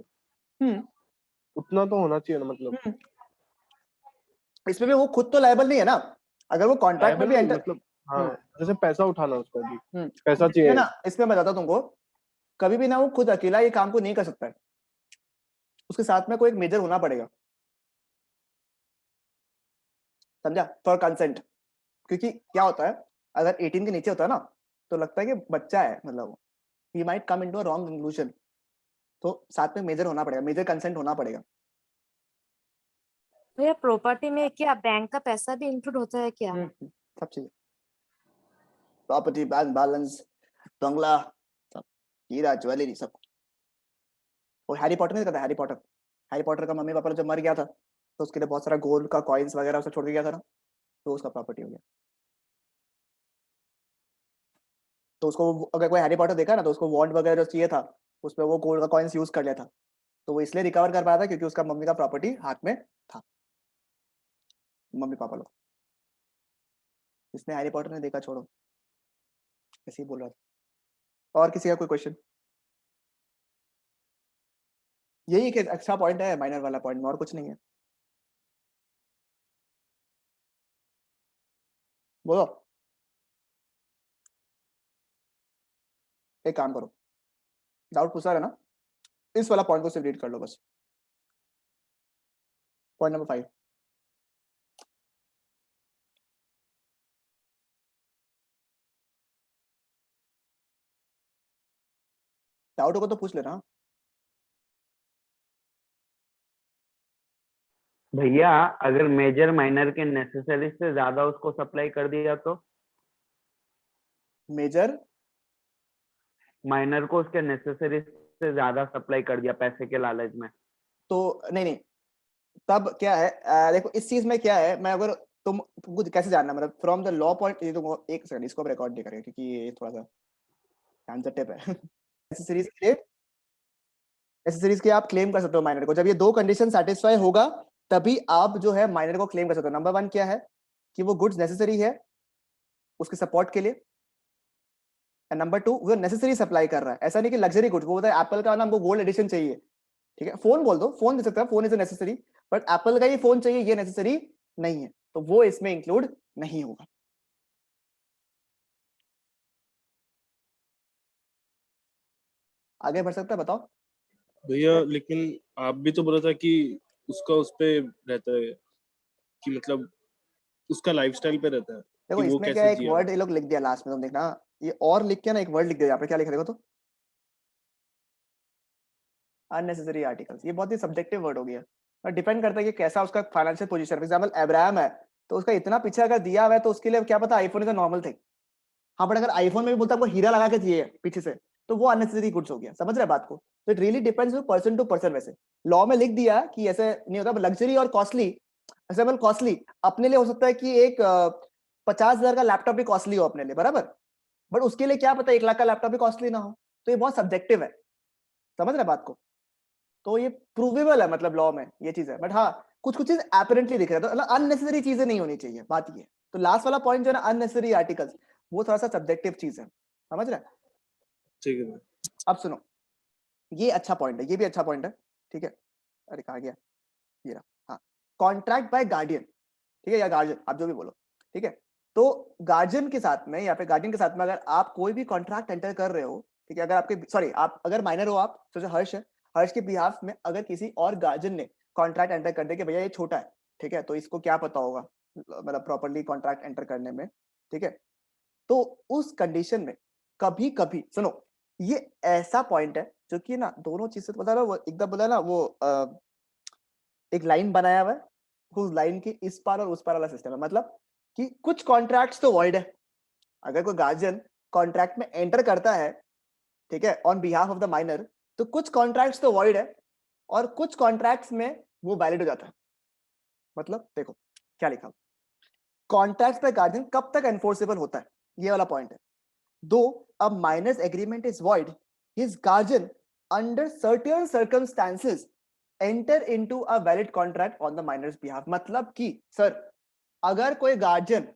उतना तो होना चाहिए ना। मतलब इसमें भी वो खुद तो लायबल नहीं है ना, अगर वो कॉन्ट्रैक्ट में भी एंटर। मतलब हाँ, जैसे पैसा उठाना उसका भी पैसा इसमें चाहिए ना, इसमें मैं बताता हूं तुमको, कभी भी ना वो खुद अकेला ये काम को नहीं कर सकता है, उसके साथ में कोई एक मेजर होना पड़ेगा, समझा, फॉर कंसेंट। क्योंकि क्या होता है, अगर 18 के नीचे होता है ना तो लगता है कि बच्चा है, मतलब he might come into a wrong conclusion, तो साथ में मेजर होना पड़ेगा, मेजर कंसेंट होना पड़ेगा। भैया प्रॉपर्टी में क्या बैंक का पैसा भी इंक्लूड होता है क्या? सब चीजें, प्रॉपर्टी, बैंक बैलेंस, बंगला, सब, हीरा ज्वेलरी सब। और हैरी पॉटर नहीं कहता, हैरी पॉटर, हैरी पॉटर का मम्मी पापा जब मर गया था तो उसके लिए बहुत सारा गोल्ड का कॉइन्स वगैरह उसे छोड़ के गया था ना, तो उसका प्रॉपर्टी हो गया। तो उसको अगर कोई हैरी पॉटर देखा ना तो उसको वॉन्ड वगैरह जो चाहिए था उसमें वो गोल्ड का कॉइन्स यूज कर लिया था, तो वो इसलिए रिकवर कर पाया था क्योंकि उसका मम्मी का प्रॉपर्टी हाथ में था, मम्मी पापा लोग। इसने हैरी पॉटर ने देखा, छोड़ो, ऐसे ही बोल रहा था। और किसी का कोई क्वेश्चन? यही एक अच्छा पॉइंट है, माइनर वाला पॉइंट में, और कुछ नहीं है। बोलो, एक काम करो, डाउट पूछा है ना, इस वाला पॉइंट को सिर्फ रीड कर लो बस, पॉइंट नंबर 5। डाउट होगा तो पूछ लेना। भैया अगर मेजर माइनर के नेसेसरी से ज्यादा उसको सप्लाई कर दिया तो? मेजर माइनर को उसके नेसेसरी से ज्यादा सप्लाई कर दिया पैसे के लालच में, तो नहीं, तब क्या है, देखो इस चीज में क्या है, मैं अगर तुमको कैसे जानना, मतलब फ्रॉम द लॉ पॉइंट, ये तुम एक सेकंड इसको रिकॉर्ड नहीं करेंगे क्योंकि ये थोड़ा सा सेंसिटिव है। एसेसरीज के लिए, एसेसरीज के आप क्लेम कर सकते हो माइनर को, जब ये दो कंडीशन सेटिस्फाई होगा तभी आप जो है माइनर को क्लेम कर सकते हो। नंबर 1 क्या है कि वो गुड्स नेसेसरी है उसके सपोर्ट के लिए, एंड नंबर 2 वो नेसेसरी सप्लाई कर रहा है, ऐसा नहीं कि लग्जरी गुड्स, वो होता है एप्पल का नाम, वो गोल्ड एडिशन चाहिए, ठीक है, फोन बोल दो, फोन दे सकता है, phone is necessary, but Apple का ही फोन चाहिए ये नेसेसरी नहीं है, तो वो इसमें इंक्लूड नहीं होगा। आगे बढ़ सकता है, बताओ। भैया लेकिन आप भी तो बोला था कि उसका उस पे रहता है कि मतलब उसका लाइफस्टाइल पे रहता है देखो कि वो इसमें क्या कैसे है, एक जिया। वर्ड ये लोग लिख दिया लास्ट में, तुम देखना, ये और लिख के ना एक वर्ड लिख दिया यहाँ पे, क्या लिख रहे हो, तो अननेसेसरी आर्टिकल्स, ये बहुत ही सब्जेक्टिव वर्ड हो गया, और डिपेंड करता है कि कैसा उसका financial position. For example Abraham है तो उसका इतना पीछे अगर दिया हुआ है तो उसके लिए क्या पता iPhone is a normal thing, हाँ, बट अगर आईफोन में भी बोलता है आपको हीरा लगा के चाहिए पीछे से, तो वो अननेसेसरी गुड्स हो गया, समझ रहे बात को। तो it really depends person to person. वैसे लॉ में लिख दिया कि ऐसे नहीं होता, लग्जरी और कॉस्टली, एक्सेप्ट कॉस्टली अपने लिए हो सकता है कि एक 50,000 का लैपटॉप भी कॉस्टली हो अपने लिए, बराबर, बट उसके लिए क्या पता 1 लाख का लैपटॉप भी कॉस्टली ना हो, तो ये बहुत सब्जेक्टिव है, समझ रहे बात को। तो ये प्रूवेबल है, मतलब लॉ में ये चीज है, बट हाँ कुछ कुछ चीज एपरेंटली दिख रहा है, तो मतलब अननेसेसरी चीजें नहीं होनी चाहिए, बात ये। तो लास्ट वाला पॉइंट जो है ना, अननेसेसरी आर्टिकल्स, वो थोड़ा सा सब्जेक्टिव चीज है, समझ रहे। ठीक है। अब सुनो, ये अच्छा पॉइंट है, ये भी अच्छा पॉइंट है, ठीक है। अरे कहा गया, ये रहा, हाँ, कॉन्ट्रैक्ट बाय गार्डियन, ठीक है, या गार्जियन, आप जो भी बोलो, ठीक है। तो गार्जियन के साथ में या फिर गार्डियन के साथ में अगर आप कोई भी कॉन्ट्रैक्ट एंटर कर रहे हो, ठीक है, अगर आपके, सॉरी, आप अगर माइनर हो, आप सोचो हर्ष है, हर्ष के बिहाफ में अगर किसी और गार्जियन ने कॉन्ट्रैक्ट एंटर कर दे कि भैया ये छोटा है, ठीक है, तो इसको क्या पता होगा, मतलब प्रॉपर्ली कॉन्ट्रैक्ट एंटर करने में, ठीक है, तो उस कंडीशन में कभी कभी सुनो, ये ऐसा पॉइंट है जो कि ना दोनों चीज से पता ना, वो एकदम बोला ना वो एक लाइन बनाया हुआ है, उस लाइन के इस पार और उस पार वाला सिस्टम है, मतलब कि कुछ कॉन्ट्रैक्ट्स तो वॉइड है। अगर कोई गार्जियन कॉन्ट्रैक्ट में एंटर करता है, ठीक है, on behalf of the minor, तो कुछ कॉन्ट्रैक्ट्स तो वॉइड है और कुछ कॉन्ट्रैक्ट्स में वो वैलिड हो जाता है। मतलब देखो क्या लिखा, कॉन्ट्रैक्ट पे गार्जियन कब तक एनफोर्सेबल होता है, ये वाला पॉइंट है। Though a minor's agreement is void, his guardian under certain circumstances enter into a valid contract on the minor's behalf. मतलब कि सर अगर कोई गार्जियन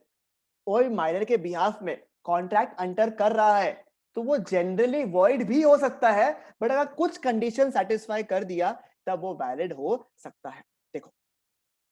कोई माइनर के बिहाफ में कॉन्ट्रैक्ट एंटर कर रहा है तो वो जनरली वॉइड भी हो सकता है, बट अगर कुछ कंडीशन सेटिस्फाई कर दिया तब वो वैलिड हो सकता है। देखो,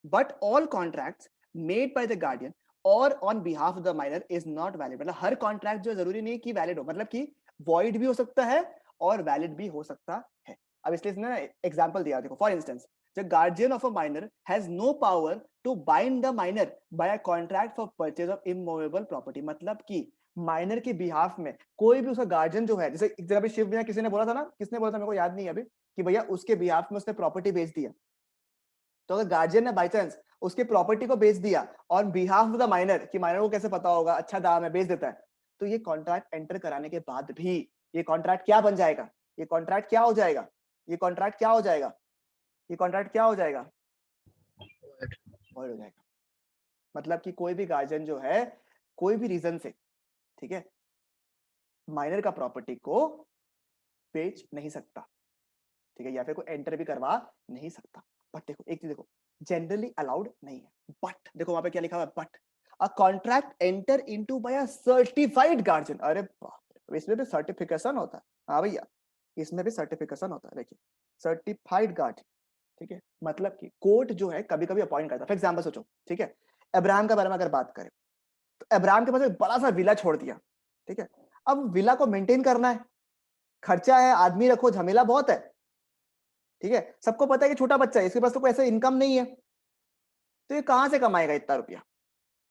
but all contracts made by the guardian or on behalf of the minor is not valid. मतलब हर कॉन्ट्रैक्ट जो जरूरी नहीं कि वैलिड हो, मतलब कि वॉइड भी हो सकता है और वैलिड भी हो सकता है। अब इसलिए इसने एग्जांपल दिया, देखो for instance the guardian of a minor has no power to bind the minor by a contract for purchase of immovable property। मतलब कि माइनर के बिहाफ में कोई भी उसका गार्जियन जो है, जैसे जरा भी शिव भैया किसी ने बोला था ना, किसने बोला था मेरे को याद नहीं है अभी, कि भैया उसके बिहाफ में उसने प्रॉपर्टी बेच दिया, तो अगर गार्जियन ने बाई चांस उसकी प्रॉपर्टी को बेच दिया और बिहाफ ऑफ द माइनर, कि माइनर को कैसे पता होगा, अच्छा दाम है, बेच देता है, तो ये कॉन्ट्रैक्ट एंटर कराने के बाद भी ये कॉन्ट्रैक्ट क्या बन जाएगा, ये कॉन्ट्रैक्ट क्या हो जाएगा, ये कॉन्ट्रैक्ट क्या हो जाएगा, ये कॉन्ट्रैक्ट क्या हो जाएगा, वॉइड हो जाएगा। मतलब कि कोई भी गार्जियन जो है कोई भी रीजन से, ठीक है, माइनर का प्रॉपर्टी को बेच नहीं सकता, ठीक है, या फिर कोई एंटर भी करवा नहीं सकता। बट देखो एक चीज देखो, जनरली अलाउड नहीं है, बट देखो वहां पे क्या लिखा हुआ है, but a contract enter into bye a certified guardian. अरे बाप रे, इसमें भी सर्टिफिकेशन होता है, हाँ भैया इसमें भी सर्टिफिकेशन होता है। देखिए सर्टिफाइड गार्जियन, ठीक है, मतलब कि कोर्ट जो है कभी कभी अपॉइंट करता है। फॉर एग्जांपल सोचो, ठीक है, अब्राहम के बारे में अगर बात करें तो अब्राहम के पास एक बड़ा सा विला छोड़ दिया, ठीक है, अब विला को मेंटेन करना है, खर्चा है, आदमी रखो, झमेला बहुत है, ठीक है, सबको पता है कि छोटा बच्चा है, इसके पास तो कोई ऐसा इनकम नहीं है, तो ये कहां से कमाएगा इतना रुपया।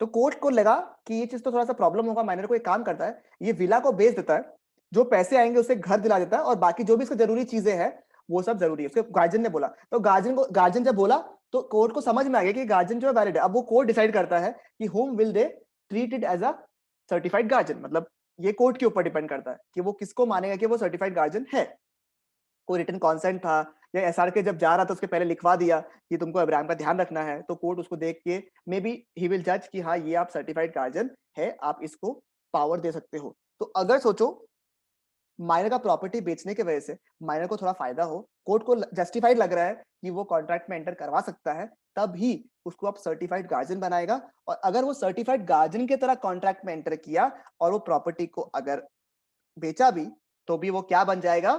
तो कोर्ट को लगा कि ये चीज तो थोड़ा सा प्रॉब्लम होगा, माइनर को एक काम करता है, ये विला को बेच देता है, जो पैसे आएंगे उसे घर दिला देता है, और बाकी जो भी इसको जरूरी चीजें हैं वो सब जरूरी है। उसके गार्जियन ने बोला, तो गार्जियन जब बोला तो कोर्ट को समझ में आ गया कि गार्जियन जो है वैलिड है। अब वो कोर्ट डिसाइड करता है कि whom will they treat it as a certified guardian. मतलब ये कोर्ट के ऊपर डिपेंड करता है कि वो किसको मानेगा कि वो सर्टिफाइड गार्जियन है। कोई रिटन कॉन्सेंट था या एसआर के जब जा रहा था उसके पहले लिखवा दिया कि तुमको अब्राहम का ध्यान रखना है, तो कोर्ट उसको देख के मे बी ही विल जज कि हाँ ये आप सर्टिफाइड गार्जियन है, आप इसको पावर दे सकते हो। तो अगर सोचो माइनर का प्रॉपर्टी बेचने की वजह से माइनर को थोड़ा फायदा हो, कोर्ट को जस्टिफाइड लग रहा है कि वो कॉन्ट्रैक्ट में एंटर करवा सकता है, तब ही उसको आप सर्टिफाइड गार्जियन बनाएगा। और अगर वो सर्टिफाइड गार्जियन की तरह कॉन्ट्रैक्ट में एंटर किया और वो प्रॉपर्टी को अगर बेचा भी, तो भी वो क्या बन जाएगा,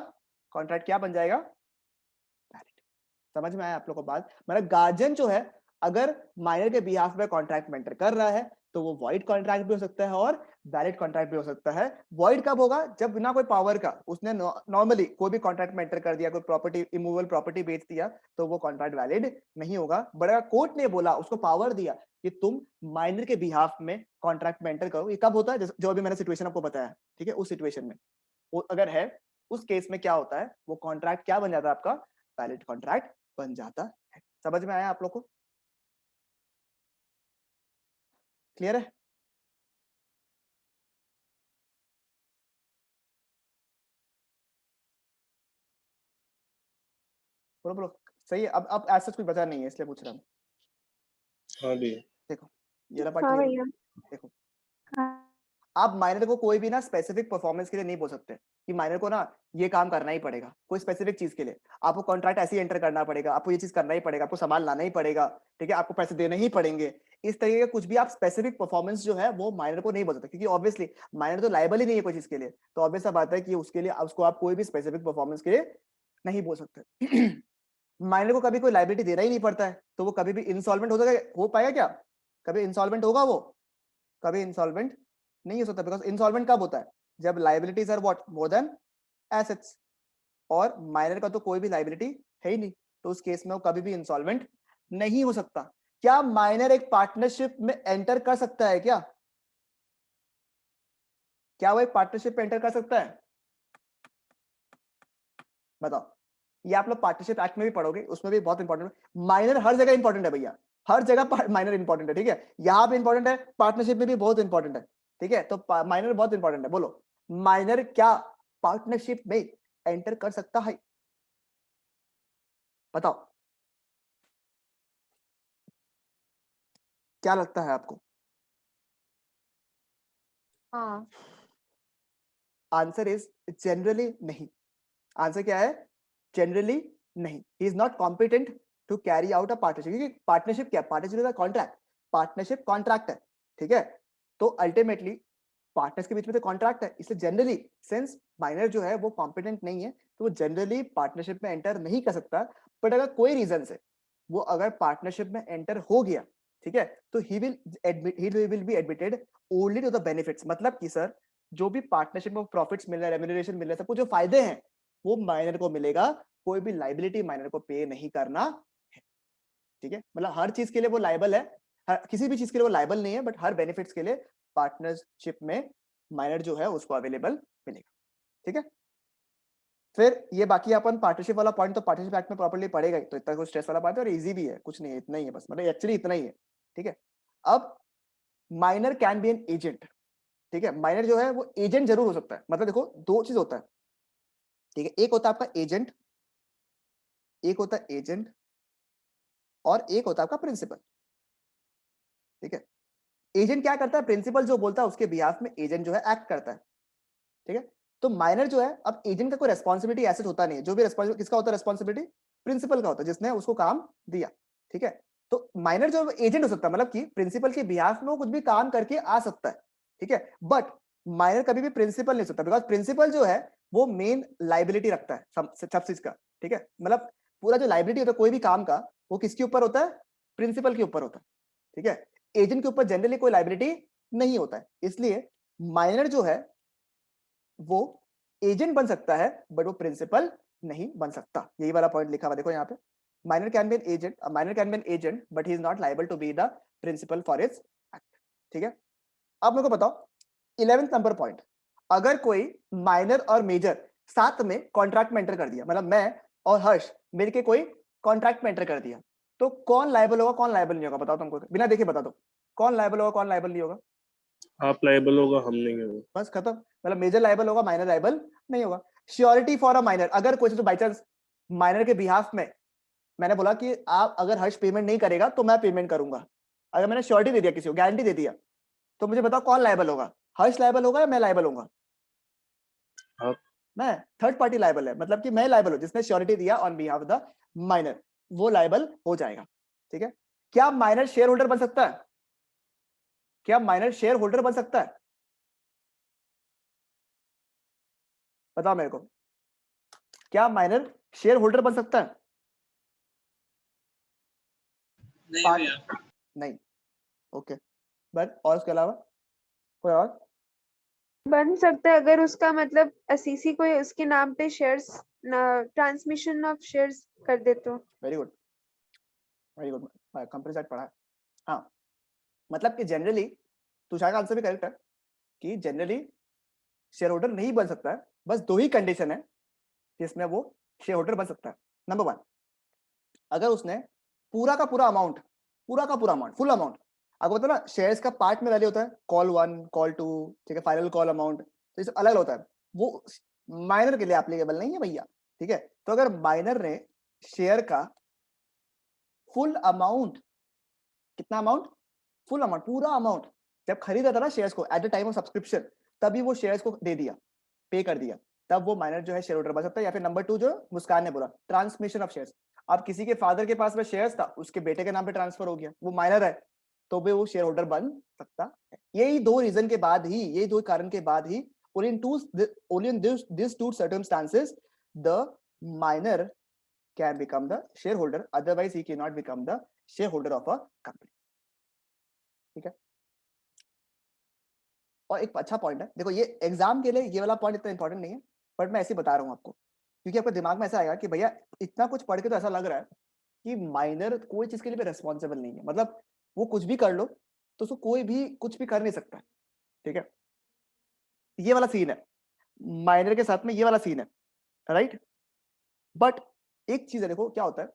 कॉन्ट्रैक्ट क्या बन जाएगा, वैलिड। समझ में आया आप लोग को बात। मतलब गार्जियन जो है अगर माइनर के बिहाफ में कॉन्ट्रैक्ट में एंटर कर रहा है तो वो वॉइड कॉन्ट्रैक्ट भी हो सकता है और वैलिड कॉन्ट्रैक्ट भी हो सकता है। वॉइड कब होगा, जब बिना कोई पावर का उसने नॉर्मली कोई भी कॉन्ट्रैक्ट में एंटर कर दिया, कोई प्रॉपर्टी इमूवेबल प्रॉपर्टी बेच दिया, तो वो कॉन्ट्रैक्ट वैलिड नहीं होगा। बट अगर कोर्ट ने बोला, उसको पावर दिया कि तुम माइनर के बिहाफ में कॉन्ट्रैक्ट में एंटर करो, ये कब होता है, जो अभी मैंने सिचुएशन आपको बताया, ठीक है, उस सिचुएशन में वो अगर है, उस केस में क्या होता है, वो कॉन्ट्रैक्ट क्या बन जाता है आपका, वैलिड कॉन्ट्रैक्ट बन जाता है। समझ में आया आप लोग को, क्लियर है। बोलो बोलो, सही है। अब ऐसा कुछ बचा नहीं है इसलिए पूछ रहा हूँ। हाँ जी। देखो ये वाला पार्ट हाँ क्लियर भैया। है। देखो हाँ आप माइनर को कोई भी ना स्पेसिफिक परफॉर्मेंस के लिए नहीं बोल सकते कि माइनर को ना ये काम करना ही पड़ेगा, कोई स्पेसिफिक चीज के लिए आपको कॉन्ट्रैक्ट ऐसे ही एंटर करना पड़ेगा, आपको ये चीज करना ही पड़ेगा, आपको सामान लाना ही पड़ेगा, ठीक है, आपको पैसे देने ही पड़ेंगे। इस तरीके का कुछ भी आप स्पेसिफिक परफॉर्मेंस जो है वो माइनर को नहीं बोल सकते, क्योंकि ऑब्वियसली माइनर तो लायबल ही नहीं है कोई चीज के लिए, तो ऑब्वियस सा बात है कि उसके लिए उसको आप कोई भी स्पेसिफिक परफॉर्मेंस के लिए नहीं बोल सकते। माइनर को कभी कोई लाइबिलिटी देना ही नहीं पड़ता है, तो वो कभी भी इंसॉल्वेंट हो पाएगा क्या, कभी इंसॉल्वेंट होगा वो, कभी इंसॉल्वेंट नहीं हो सकता। बिकॉज इंसॉल्वेंट कब होता है, जब liabilities are what more than assets, और माइनर का तो कोई भी लाइबिलिटी है ही नहीं, तो उस केस में वो कभी भी इंसॉल्वेंट नहीं हो सकता। क्या माइनर एक पार्टनरशिप में एंटर कर सकता है क्या, क्या वो एक पार्टनरशिप में एंटर कर सकता है, बताओ। ये आप लोग पार्टनरशिप एक्ट में भी पढ़ोगे, उसमें भी बहुत इंपॉर्टेंट है। माइनर हर जगह इंपॉर्टेंट है भैया, हर जगह माइनर इंपॉर्टेंट है, ठीक है, यहाँ पे इंपॉर्टेंट है, पार्टनरशिप में भी बहुत इंपॉर्टेंट है, ठीक है। तो माइनर बहुत इंपॉर्टेंट है। बोलो माइनर क्या पार्टनरशिप में एंटर कर सकता है? बताओ क्या लगता है आपको? हाँ आंसर इज जनरली नहीं। आंसर क्या है? जनरली नहीं। He is not competent to carry out a partnership, क्योंकि पार्टनरशिप क्या, partnership is a contract, partnership contract है, ठीक है। तो अल्टीमेटली पार्टनर्स के बीच में तो कॉन्ट्रैक्ट है, इसलिए जनरली सिंस माइनर जो है वो कॉम्पिटेंट नहीं है, तो वो जनरली पार्टनरशिप में एंटर नहीं कर सकता। बट अगर कोई रीजन से वो अगर पार्टनरशिप में एंटर हो गया, ठीक है, तो he will be admitted only to the benefits. मतलब कि सर जो भी पार्टनरशिप में प्रॉफिट्स मिल रहा है, रेम्यूनरेशन मिल रहा है, सब कुछ जो फायदे हैं वो माइनर को मिलेगा, कोई भी लाइबिलिटी माइनर को पे नहीं करना है, ठीक है। मतलब हर चीज के लिए वो लाइबल है, किसी भी चीज के लिए वो लाइबल नहीं है, बट हर बेनिफिट्स के लिए पार्टनरशिप में माइनर जो है उसको अवेलेबल मिलेगा, ठीक है। फिर ये बाकी अपन पार्टनरशिप वाला पॉइंट तो पार्टनरशिप एक्ट में प्रॉपर्ली पढ़ेगा ही, तो इतना कुछ स्ट्रेस वाला बात है और इजी भी है, कुछ नहीं है, इतना ही है बस, मतलब एक्चुअली इतना ही है, ठीक है। अब minor can be an agent, ठीक है। माइनर जो है वो एजेंट जरूर हो सकता है। मतलब देखो दो चीज होता है, ठीक है, एक होता है आपका एजेंट, एक होता है एजेंट और एक होता है आपका प्रिंसिपल, ठीक है। एजेंट क्या करता है? प्रिंसिपल जो बोलता है उसके बिहाफ में एजेंट जो है एक्ट करता है, ठीक है। तो माइनर जो है, अब एजेंट का कोई रेस्पॉन्सिबिलिटी ऐसे होता नहीं है, जो भी रेस्पॉन्सिबिलिटी किसका होता है? रेस्पॉन्सिबिलिटी प्रिंसिपल का होता है, जिसने उसको काम दिया, ठीक है। तो माइनर जो एजेंट हो सकता है, मतलब कि प्रिंसिपल के बिहाफ में वो कुछ भी काम करके आ सकता है, ठीक है। बट माइनर कभी भी प्रिंसिपल नहीं हो सकता, बिकॉज प्रिंसिपल जो है वो मेन लाइबिलिटी रखता है सब चीज का, ठीक है। मतलब पूरा जो लाइबिलिटी होता है कोई भी काम का, वो किसके ऊपर होता है? प्रिंसिपल के ऊपर होता है, ठीक है। एजेंट के ऊपर जनरली कोई लाइबिलिटी नहीं होता है, इसलिए माइनर जो है वो एजेंट बन सकता है, बट वो प्रिंसिपल नहीं बन सकता। यही वाला पॉइंट लिखा हुआ देखो यहाँ पे, minor can be an agent, minor can be an agent but he is not liable to be the principal for its act, ठीक है। अब मेरे को बताओ 11th नंबर पॉइंट, अगर कोई माइनर और मेजर साथ में कॉन्ट्रैक्ट में एंटर कर दिया, मतलब मैं और हर्ष मिलके कोई कॉन्ट्रैक्ट में एंटर कर दिया, तो कौन लायबल होगा कौन लायबल नहीं होगा? बताओ तुमको, बिना देखे बता दो, कौन लायबल होगा कौन लायबल नहीं होगा? आप लायबल होगा, हम नहीं होगा। बस खत्म। मतलब मेजर लायबल होगा, माइनर लायबल नहीं होगा। श्योरिटी फॉर अ माइनर, अगर कोई तो बाई चांस माइनर के बिहाफ में मैंने बोला कि आप अगर हर्ष पेमेंट नहीं करेगा तो मैं पेमेंट करूंगा, अगर मैंने श्योरिटी दे दिया, किसी को गारंटी दे दिया, तो मुझे बताओ कौन लायबल होगा? हर्ष लायबल होगा या मैं लायबल होगा? आप। मैं थर्ड पार्टी लायबल है, मतलब कि मैं लायबल हूं, जिसने श्योरिटी दिया on behalf of the minor, वो लायबल हो जाएगा, ठीक है। क्या माइनर शेयर होल्डर बन सकता है? क्या माइनर शेयर होल्डर बन सकता है? बताओ मेरे को, क्या माइनर शेयर होल्डर बन सकता है? नहीं पार्ट भैया, नहीं, ओके। बट और उसके अलावा कोई और? बन सकता है अगर उसका मतलब असीसी कोई उसके नाम पे शेयर्स ट्रांसमिशन ऑफ शेयर्स कर दे तो। Very good, very good, company side पढ़ा है। हाँ, मतलब कि जनरली तुषार का आंसर भी करेक्ट है कि जनरली शेयर होल्डर नहीं बन सकता है, बस दो ही कंडीशन है जिसमें वो शेयर होल्डर बन सकता है। नंबर 1, अगर उसने पूरा का पूरा अमाउंट फुल अमाउंट, आपको पता ना शेयर्स का पार्ट में वैल्यू होता है, कॉल 1 कॉल 2, ठीक है, फाइनल कॉल अमाउंट, तो इसे अलग होता है, वो माइनर के लिए एप्लीकेबल नहीं है भैया, ठीक है। तो अगर माइनर ने शेयर का फुल अमाउंट, कितना अमाउंट? फुल अमाउंट, पूरा अमाउंट, जब खरीदा था ना शेयर्स को at the time of subscription, तभी वो शेयर्स को दे दिया, पे कर दिया, तब वो माइनर जो है शेयर होल्डर बन सकता है। या फिर नंबर 2 जो मुस्कान ने बोला, ट्रांसमिशन ऑफ शेयर्स, अब किसी के फादर के पास में शेयर्स था, उसके बेटे के नाम पे ट्रांसफर हो गया, वो माइनर है, तो भी वो शेयर होल्डर बन सकता है। यही दो रीजन के बाद ही, यही दो कारण के बाद ही, only in these two circumstances the minor can become the shareholder, otherwise he cannot become the shareholder of a company, ठीक है। और एक अच्छा पॉइंट है, देखो ये एग्जाम के लिए ये वाला पॉइंट इतना इंपॉर्टेंट नहीं है, बट मैं ऐसे बता रहा हूँ आपको, क्योंकि आपके दिमाग में ऐसा आएगा कि भैया इतना कुछ पढ़ के तो ऐसा लग रहा है कि माइनर कोई चीज के लिए भी रेस्पॉन्सिबल नहीं है, मतलब वो कुछ भी कर लो तो उसको कोई भी कुछ भी कर नहीं सकता, ठीक है। ये वाला सीन है माइनर के साथ में, ये वाला सीन है, राइट। बट एक चीज है, देखो क्या होता है,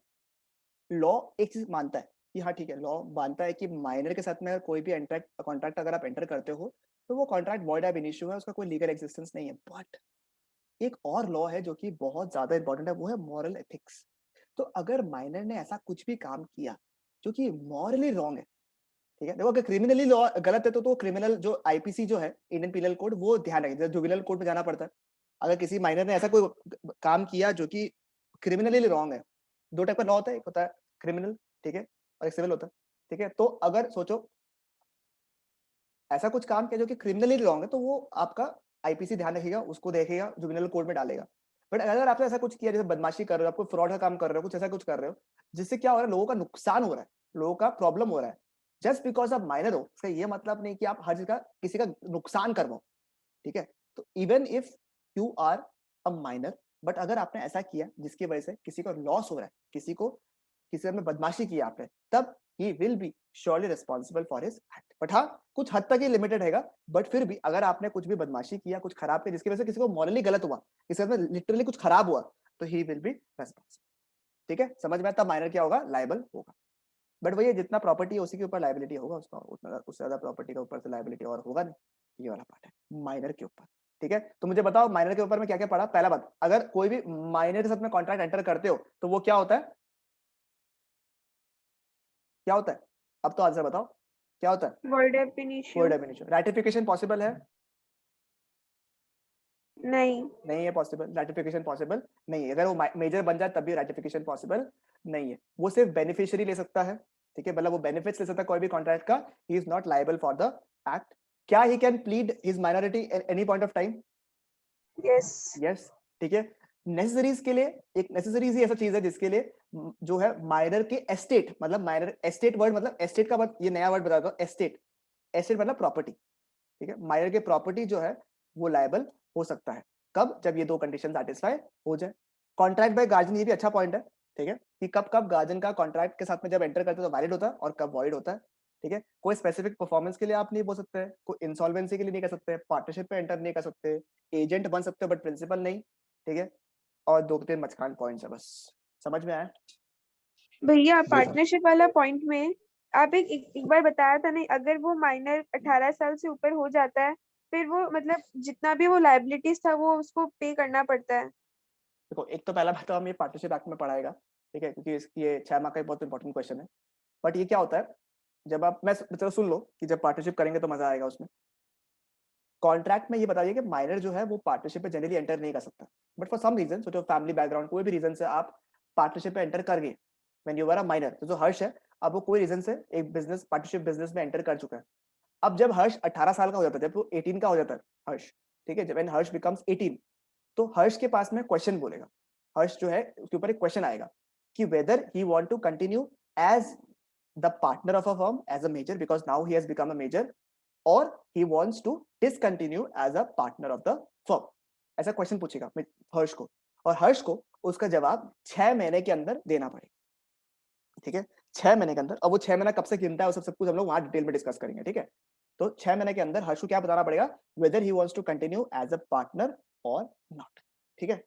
लॉ एक चीज मानता है कि हाँ ठीक है, लॉ मानता है कि माइनर के साथ में अगर कोई भी कॉन्ट्रैक्ट अगर आप एंटर करते हो तो वो कॉन्ट्रैक्ट वॉइड एब इनिशियो है, उसका कोई लीगल एग्जिस्टेंस नहीं है। बट एक और लॉ है जो कि बहुत ज्यादा इंपॉर्टेंट है, वो है मॉरल एथिक्स। तो अगर माइनर ने ऐसा कुछ भी काम किया जो कि मॉरली रॉन्ग है, ठीक है, देखो अगर क्रिमिनली लॉ गलत है तो क्रिमिनल जो आईपीसी जो है इंडियन पिनल कोड, वो ध्यान रखें, जुवेनाइल कोड में जाना पड़ता है। अगर किसी माइनर ने ऐसा कोई काम किया जो कि क्रिमिनली रॉन्ग है, दो टाइप का लॉ होता है, एक होता है क्रिमिनल, ठीक है, और एक सिविल होता है, ठीक है। तो अगर सोचो ऐसा कुछ काम किया जो कि क्रिमिनली रॉन्ग है, तो वो आपका आईपीसी ध्यान रखेगा, उसको देखेगा, जुवेनाइल कोड में डालेगा। बट अगर आपने ऐसा कुछ किया, जैसे बदमाशी कर रहे हो, आपको फ्रॉड का काम कर रहे हो, कुछ ऐसा कुछ कर रहे हो जिससे क्या हो रहा है, लोगों का नुकसान हो रहा है, लोगों का प्रॉब्लम हो रहा है, जस्ट बिकॉज आप माइनर हो, इसका ये मतलब नहीं कि आप हर जगह किसी का नुकसान करवाओ, ठीक है। तो even if you are a minor, but अगर आपने ऐसा किया जिसकी वजह से किसी को लॉस हो रहा है, किसी में बदमाशी की आपने, तब he will be surely responsible for his act। But हाँ, कुछ हद तक ही लिमिटेड रहेगा। बट फिर भी अगर आपने कुछ भी बदमाशी किया, कुछ खराब किया जिसकी वजह से किसी को मॉरली गलत हुआ, किसी में लिटरली कुछ खराब हुआ, तो he will be responsible। ठीक है, समझ में? तब माइनर क्या होगा, लायबल होगा। बट वही जितना प्रॉपर्टी है उसी के ऊपर लायबिलिटी होगा, उसका उतना उससे ज्यादा प्रॉपर्टी के ऊपर से लायबिलिटी और होगा नहीं। ये वाला पार्ट है माइनर के ऊपर। ठीक है, तो मुझे बताओ माइनर के ऊपर में क्या क्या पढ़ा। पहला बात, अगर कोई भी माइनर के साथ में कॉन्ट्रैक्ट एंटर करते हो तो वो क्या होता है, क्या होता है? अब तो आंसर बताओ, क्या होता है? Void ab initio. Void ab initio. Ratification possible है? नहीं है पॉसिबल, रैटिफिकेशन पॉसिबल नहीं है। अगर वो मेजर बन जाए तब भी रैटिफिकेशन पॉसिबल नहीं है। वो सिर्फ बेनिफिशियरी ले सकता है, ठीक है, मतलब वो बेनिफिट्स ले सकता है कोई भी कॉन्ट्रैक्ट का। He is not liable for the act. क्या he can plead his minority at any point of time? Yes, ठीक है। नेसेसरीज के लिए, एक नेसेसरीज ही ऐसा चीज है जिसके लिए जो है माइनर के एस्टेट, मतलब माइनर एस्टेट वर्ड, मतलब एस्टेट का ये नया वर्ड बता दो, एस्टेट। एस्टेट मतलब प्रॉपर्टी, ठीक है। माइनर के प्रॉपर्टी जो है वो लायबल हो सकता है, कब? जब ये दो कंडीशन सैटिस्फाई हो जाए। कॉन्ट्रैक्ट बाय गार्जियन, ये भी अच्छा पॉइंट है, ठीक है, कि कब कब गार्जियन का कॉन्ट्रैक्ट के साथ में जब एंटर करते हैं तो वैलिड होता है और कब वॉइड होता है, ठीक है। कोई स्पेसिफिक परफॉर्मेंस के लिए आप नहीं बोल सकते, कोई इंसॉल्वेंसी के लिए नहीं कर सकते, पार्टनरशिप पे एंटर नहीं कर सकते, एजेंट बन सकते हो बट प्रिंसिपल नहीं, ठीक है। और दो तीन मचकान पॉइंट्स है बस, समझ में आया? भैया पार्टनरशिप वाला पॉइंट में आप एक बार बताया था नहीं, अगर वो माइनर 18 साल से ऊपर हो जाता है फिर वो मतलब जितना भी वो लायबिलिटीज था वो उसको पे करना पड़ता है। देखो, एक तो पहला बात तो हम ये पार्टनरशिप एक्ट में पढ़ाएगा, ठीक है, क्योंकि ये 6 मार्क का बहुत इंपॉर्टेंट क्वेश्चन है। बट ये क्या होता है, जब आप, मैं चलो सुन लो कि जब पार्टनरशिप करेंगे तो मजा आएगा उसमें। कॉन्ट्रैक्ट में ये बताइए कि माइनर जो है वो पार्टनरशिप पे जनरली एंटर नहीं कर सकता, बट फॉर सम रीजन, सोचो फैमिली बैकग्राउंड, कोई भी रीजन से आप पार्टनरशिप पे एंटर कर गए when you were a minor. तो जो हर्ष है, अब वो कोई रीजन से एक बिजनेस पार्टनरशिप बिजनेस में एंटर कर चुका है। अब जब हर्ष 18 साल का हो जाता है, जब वो 18 का हो जाता है हर्ष, ठीक है, जब व्हेन हर्ष बिकम्स 18, तो हर्ष के पास में क्वेश्चन बोलेगा, हर्ष जो है उसके ऊपर एक क्वेश्चन आएगा कि whether he want to continue as the partner of a firm as a major, because now he has become a major, और he wants to discontinue as a partner of the firm। ऐसा question पूछेगा हर्ष को, और हर्ष को उसका जवाब 6 महीने के अंदर देना पड़ेगा, ठीक है, 6 महीने के अंदर। अब वो 6 महीना कब से गिनता है, वो सब कुछ हम लोग वहां डिटेल में डिस्कस करेंगे, ठीक है। तो 6 महीने के अंदर हर्ष को क्या बताना पड़ेगा, whether he wants to continue as a partner or not, ठीक है।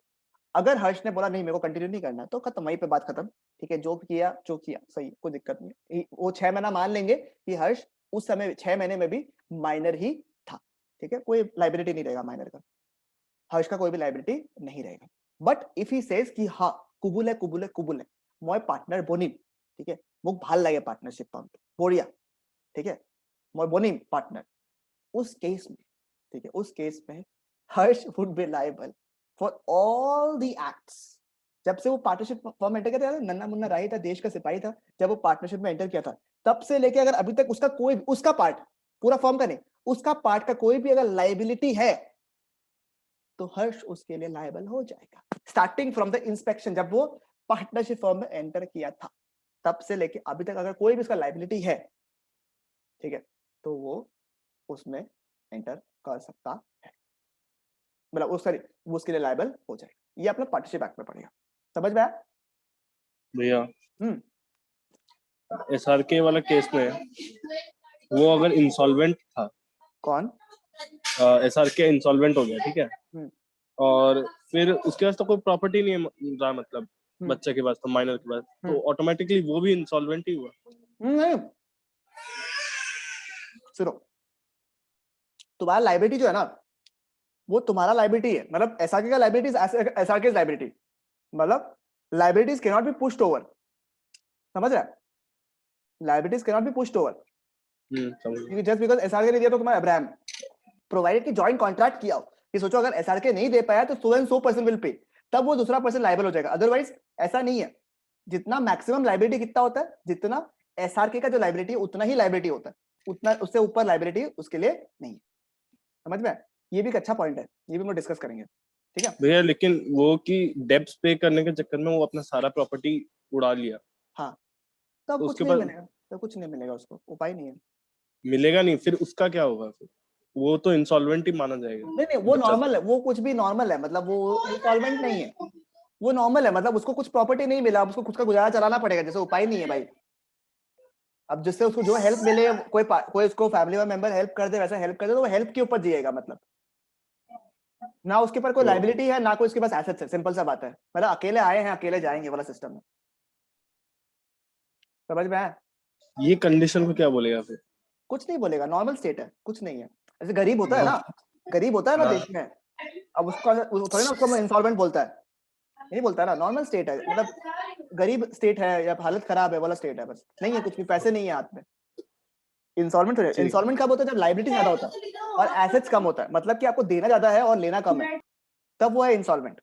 अगर हर्ष ने बोला नहीं मेरे को कंटिन्यू नहीं करना, तो खत्म, वहीं पे बात खत्म, ठीक है। जो किया सही, कोई दिक्कत नहीं। वो 6 महीना मान लेंगे कि हर्ष उस समय 6 महीने में भी माइनर ही था, ठीक है, कोई लाइबिलिटी नहीं रहेगा माइनर का, हर्ष का कोई भी लाइबिलिटी नहीं रहेगा। बट इफ ही सेज कि हाँ कुबुले मैं पार्टनर बनिम, ठीक है, मुझे ভাল লাগে पार्टनरशिप बढ़िया, ठीक है, मैं बनिम पार्टनर, उस केस में, ठीक है, उस केस में Harsh would be liable for all the acts. जब से वो पार्टनरशिप फॉर्म एंटर किया था, नन्ना मुन्ना राही था, देश का सिपाही था, जब वो पार्टनरशिप में एंटर किया था, तब से लेके अगर अभी तक उसका कोई, उसका पार्ट, पूरा फॉर्म का नहीं, उसका पार्ट का कोई भी अगर लायबिलिटी है तो हर्ष उसके लिए लायबल हो जाएगा। स्टार्टिंग फ्रॉम द इंस्पेक्शन, जब वो पार्टनरशिप फॉर्म में एंटर किया था, तब से लेके अभी तक अगर कोई भी उसका लायबिलिटी है, ठीक है, तो वो उसमें एंटर कर सकता है, मतलब वो उसके लिए लायबल हो जाएगा। ये अपना पार्टनरशिप एक्ट में पड़ेगा, समझ में आया भैया? एसआरके वाला केस में वो अगर इंसॉल्वेंट था, कौन? एसआरके इंसॉल्वेंट हो गया, ठीक है, और फिर उसके पास तो कोई प्रॉपर्टी नहीं रहा, मतलब बच्चे के पास, तो माइनर के पास, तो ऑटोमेटिकली वो भी इंसॉल्वेंट ही हुआ। नहीं, सुनो, तुम्हारा लाइबिलिटी जो है ना, वो तुम्हारा लाइबिलिटी है, मतलब एसआरके का लाइबिलिटी एसआरके लाइबिलिटी, मतलब liabilities can not be pushed over, समझ रहा है? Liabilities can not be pushed over, क्योंकि जस्ट बिकॉज़ एसआरके ने दिया तो तुम्हारा अब्राहम, प्रोवाइडेड कि जॉइंट कॉन्ट्रैक्ट किया हो, कि सोचो अगर एसआरके नहीं दे पाया तो 100% विल पे, तब वो दूसरा पर्सन लायबल हो जाएगा, अदरवाइज ऐसा नहीं है। जितना मैक्सिमम लायबिलिटी कितना होता है, जितना एसआरके का जो लायबिलिटी है उतना ही लायबिलिटी होता है, उतना उससे ऊपर लायबिलिटी उसके लिए नहीं है, समझ में? ये भी एक अच्छा पॉइंट है, ये भी हम डिस्कस करेंगे, ठीक है भैया। लेकिन वो कि डेब्ट्स पे करने के चक्कर में वो अपना सारा प्रॉपर्टी उड़ा लिया, हाँ, तब तो कुछ उसके नहीं बाद मिलेगा, तब कुछ नहीं मिलेगा उसको, उपाय नहीं है। मिलेगा नहीं, फिर उसका क्या होगा? फिर वो तो इंसॉल्वेंट ही माना जाएगा। नहीं नहीं, वो बच्चा नॉर्मल है, वो कुछ भी नॉर्मल है, मतलब वो इंस्टॉलमेंट नहीं है, वो नॉर्मल है, मतलब उसको कुछ प्रॉपर्टी नहीं मिला, अब उसको खुद का गुजारा चलाना पड़ेगा, जैसे उपाय नहीं है भाई। अब जिससे उसको जो हेल्प मिले, कोई उसको फैमिली मेंबर हेल्प कर दे, वैसा हेल्प कर दे, तो वो हेल्प के ऊपर जिएगा, मतलब ना उसके पास कोई तो- लाइबिलिटी है ना कोई उसके पास एसेट्स है, सिंपल सा बात है, मतलब अकेले आए हैं अकेले जाएंगे वाला सिस्टम है, समझ में आया? ये कंडीशन को क्या बोलेगा फिर? कुछ नहीं बोलेगा, नॉर्मल स्टेट है, कुछ नहीं है। ऐसे गरीब होता है ना, गरीब होता है ना देश में, अब उसको थोड़ी ना उसको इंसॉल्वेंट बोलता है, नहीं बोलता है ना, नॉर्मल स्टेट है, मतलब गरीब स्टेट है या हालत खराब है वाला स्टेट है, बस नहीं है कुछ भी, पैसे नहीं है हाथ में। इंसॉल्वेंट ठीक। इंसॉल्वेंट कब होता है? जब लायबिलिटी ज्यादा होता है और एसेट्स कम होता है, मतलब कि आपको देना ज्यादा है और लेना कम है, तब वो है इंसॉल्वेंट।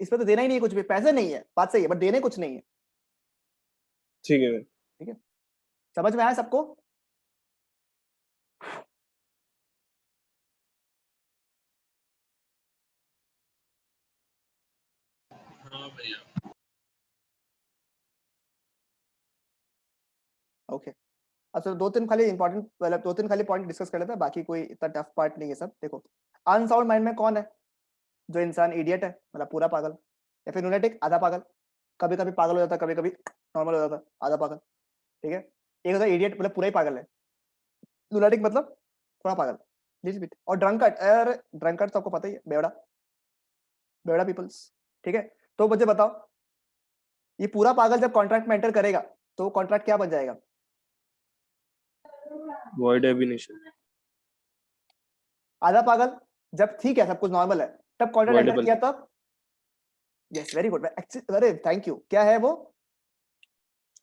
इसमें तो देना ही नहीं है कुछ भी, पैसे नहीं है, बात सही है, बट देने कुछ नहीं है, ठीक है। ठीक है, समझ में आया सबको? हाँ भैया। ओके, अच्छा दो तीन खाली इंपॉर्टेंट, मतलब दो तीन खाली पॉइंट डिस्कस कर लेते हैं, बाकी कोई इतना टफ पार्ट नहीं है सब। देखो, अनसाउंड माइंड में कौन है? जो इंसान इडियट है, मतलब पूरा पागल, या फिर लुनेटिक आधा पागल, कभी कभी पागल हो जाता है, कभी कभी नॉर्मल हो जाता है, आधा पागल, ठीक है? एक होता है इडियट, मतलब पूरा ही पागल है, लुनेटिक मतलब थोड़ा पागल, लिटिल बिट, और ड्रंकर्ड, अरे ड्रंकर्ड तो आपको पता ही है, बेवड़ा, बेवड़ा पीपल्स, ठीक है? तो मुझे बताओ, ये पूरा पागल जब कॉन्ट्रैक्ट में एंटर करेगा तो कॉन्ट्रैक्ट क्या बन जाएगा? वॉइड एबिनेशन, आधा पागल जब ठीक है, सब कुछ नॉर्मल है, तब कॉन्ट्रैक्ट एंटर Voidable. किया तब, यस वेरी गुड, अरे थैंक यू, क्या है वो?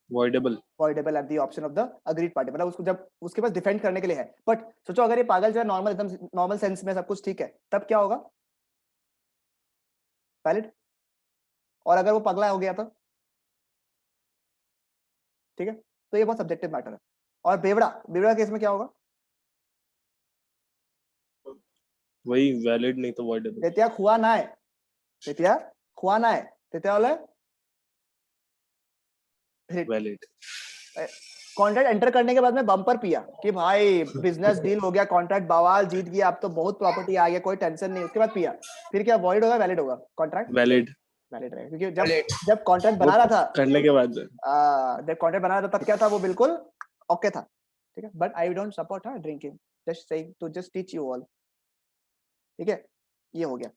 Voidable. Voidable at the option of the agreed party, मतलब उसको जब उसके पास डिफेंड करने के लिए है। बट सोचो अगर ये पागल जो है नॉर्मल, एकदम नॉर्मल सेंस में सब कुछ ठीक है, तब क्या होगा? वैलिड। और अगर वो पगला हो गया तो, ठीक है, तो ये बहुत सब्जेक्टिव मैटर है। और बेवड़ा, बेवड़ा केस में क्या होगा? वही वैलिड, नहीं तो वॉइडेबल। तेतिया खुआ ना है, तेतिया खुआ ना है, तेतिया वाला वैलिड। कॉन्ट्रैक्ट एंटर करने के बाद में बम्पर पिया कि भाई बिजनेस डील हो गया, कॉन्ट्रैक्ट बवाल, जीत गया, अब तो बहुत प्रॉपर्टी आ गया, कोई टेंशन नहीं, उसके बाद पिया, फिर क्या वॉइड होगा वैलिड होगा? Contract valid. वैलिड रहेगा, क्योंकि जब कॉन्ट्रैक्ट बना रहा था, करने के बाद जब कॉन्ट्रैक्ट बना रहा था तब क्या था? वो बिल्कुल ओके था, ठीक है? But I don't support drinking, just saying to just teach you all, ठीक है? ये हो गया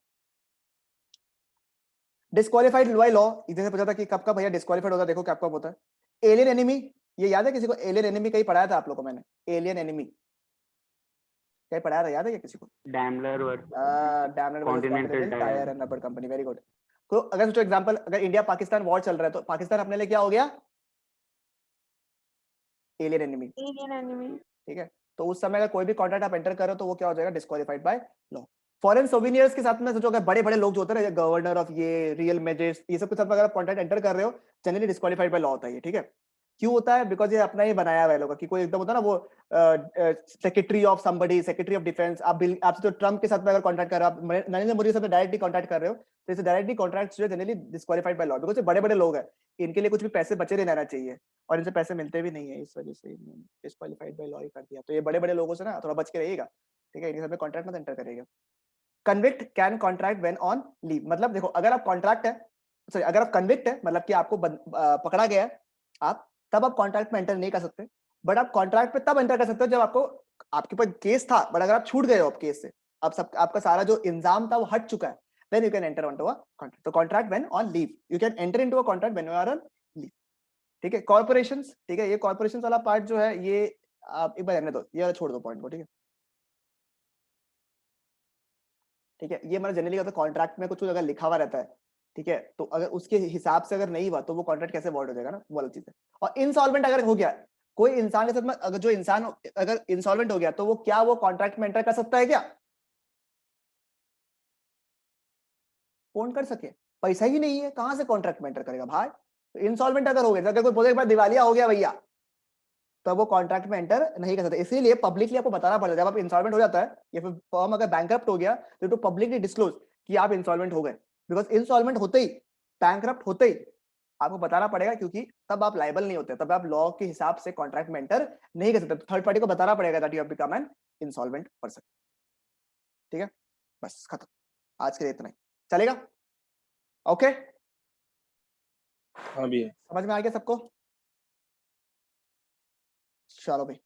डिस्क्वालिफाइड बाय लॉ। इधर से पूछा था कि कब कब भैया डिस्क्वालिफाइड होता है, देखो कब कब होता है। एलियन एनिमी, ये याद है किसी को? एलियन एनिमी कहीं पढ़ाया था आप लोगों को मैंने? एलियन एनिमी कहीं पढ़ाया था, याद है क्या किसी को? Daimler versus Daimler continental tyre and rubber company, very good. तो अगर सोचो एग्जांपल, अगर इंडिया पाकिस्तान वॉर चल रहा है तो पाकिस्तान अपने लिए क्या हो गया? Alien enemy, alien enemy. ठीक है? तो उस समय अगर कोई भी कॉन्ट्रैक्ट आप एंटर कर रहे हो तो वो क्या हो जाएगा? Disqualified by law. Foreign souvenirs के साथ में सोचो, अगर बड़े बड़े लोग जो होते हैं ना, गवर्नर ऑफ ये, रियल मेजेस्ट, ये सब के साथ अगर आप कॉन्ट्रैक्ट एंटर कर रहे हो, जनरली डिस्क्वालिफाइड बाय लॉ होता है ये, ठीक है? क्यों होता है? बिकॉज ये अपना ही बनाया हुआ है लोगों कि कोई एकदम होता है ना वो secretary of somebody, secretary of defence, आप तो ट्रम्प के साथ में अगर कॉन्ट्रैक्ट कर रहे हो, आप नरेंद्र मोदी के साथ डायरेक्टली कॉन्ट्रैक्ट कर रहे हो, तो इसे डायरेक्टली कॉन्ट्रैक्ट जो generally disqualified by law, because ये बड़े बड़े लोग हैं, इनके लिए कुछ भी पैसे बचे नहीं रहना चाहिए, और इनसे पैसे मिलते भी नहीं है, इस वजह से डिस्क्वालिफाइड बाय लॉ ही कर दिया। तो ये बड़े बड़े लोगों से ना थोड़ा बच के रहिएगा, ठीक है? इनके साथ में कॉन्ट्रैक्ट मत एंटर करिएगा। Convict can contract when on leave, मतलब देखो अगर आप कॉन्ट्रैक्ट है, सॉरी अगर आप कन्विक्ट है, मतलब कि आपको पकड़ा गया है, आप तब आप कॉन्ट्रैक्ट में एंटर नहीं कर सकते, बट आप कॉन्ट्रैक्ट पे तब एंटर कर सकते हो जब आपको, आपके पास केस था बट अगर आप छूट गए हो आप केस से, अब सब आपका सारा जो इंजाम था वो हट चुका है, then you can enter onto a contract. तो contract when on leave, you can enter into a contract when you are on leave. ठीक है, corporations, ठीक है, ये corporations वाला पार्ट जो है ये आप एक बार रहने दो, ये वाला छोड़ दो पॉइंट को, ठीक है। ठीक है, ये हमारा जनरली होता है कॉन्ट्रैक्ट में कुछ अगर लिखा हुआ रहता है, ठीक है, तो अगर उसके हिसाब से अगर नहीं हुआ तो वो कॉन्ट्रैक्ट कैसे वॉइड हो जाएगा ना, वो अलग चीज है। और इंसॉल्वेंट अगर हो गया कोई इंसान के साथ में, अगर जो इंसान अगर इंसॉल्वेंट हो गया तो वो क्या वो कॉन्ट्रैक्ट में एंटर कर सकता है क्या? कौन कर सके? पैसा ही नहीं है, कहां से कॉन्ट्रैक्ट में एंटर करेगा भाई? तो इंसॉल्वेंट अगर हो गया, अगर कोई बोले एक बार दिवालिया हो गया भैया, तो वो कॉन्ट्रैक्ट में एंटर नहीं कर सकते। इसीलिए पब्लिकली आपको बताना पड़ेगा जब आप इंसॉल्वेंट हो जाता है या फिर फर्म अगर बैंकरप्ट हो गया तो पब्लिकली डिस्क्लोज कि आप इंसॉल्वेंट हो गए। बिकॉज इंसॉल्वेंट होते ही, बैंकरप्ट होते ही आपको बताना पड़ेगा, क्योंकि तब आप लायबल नहीं होते, तब आप लॉ के हिसाब से कॉन्ट्रैक्ट में एंटर नहीं कर सकते। थर्ड पार्टी को बताना पड़ेगा that you have become an insolvent person. ठीक है, बस खत्म, आज के लिए इतना ही चलेगा। ओके, हाँ भैया। समझ में आ गया सबको? चलो भाई।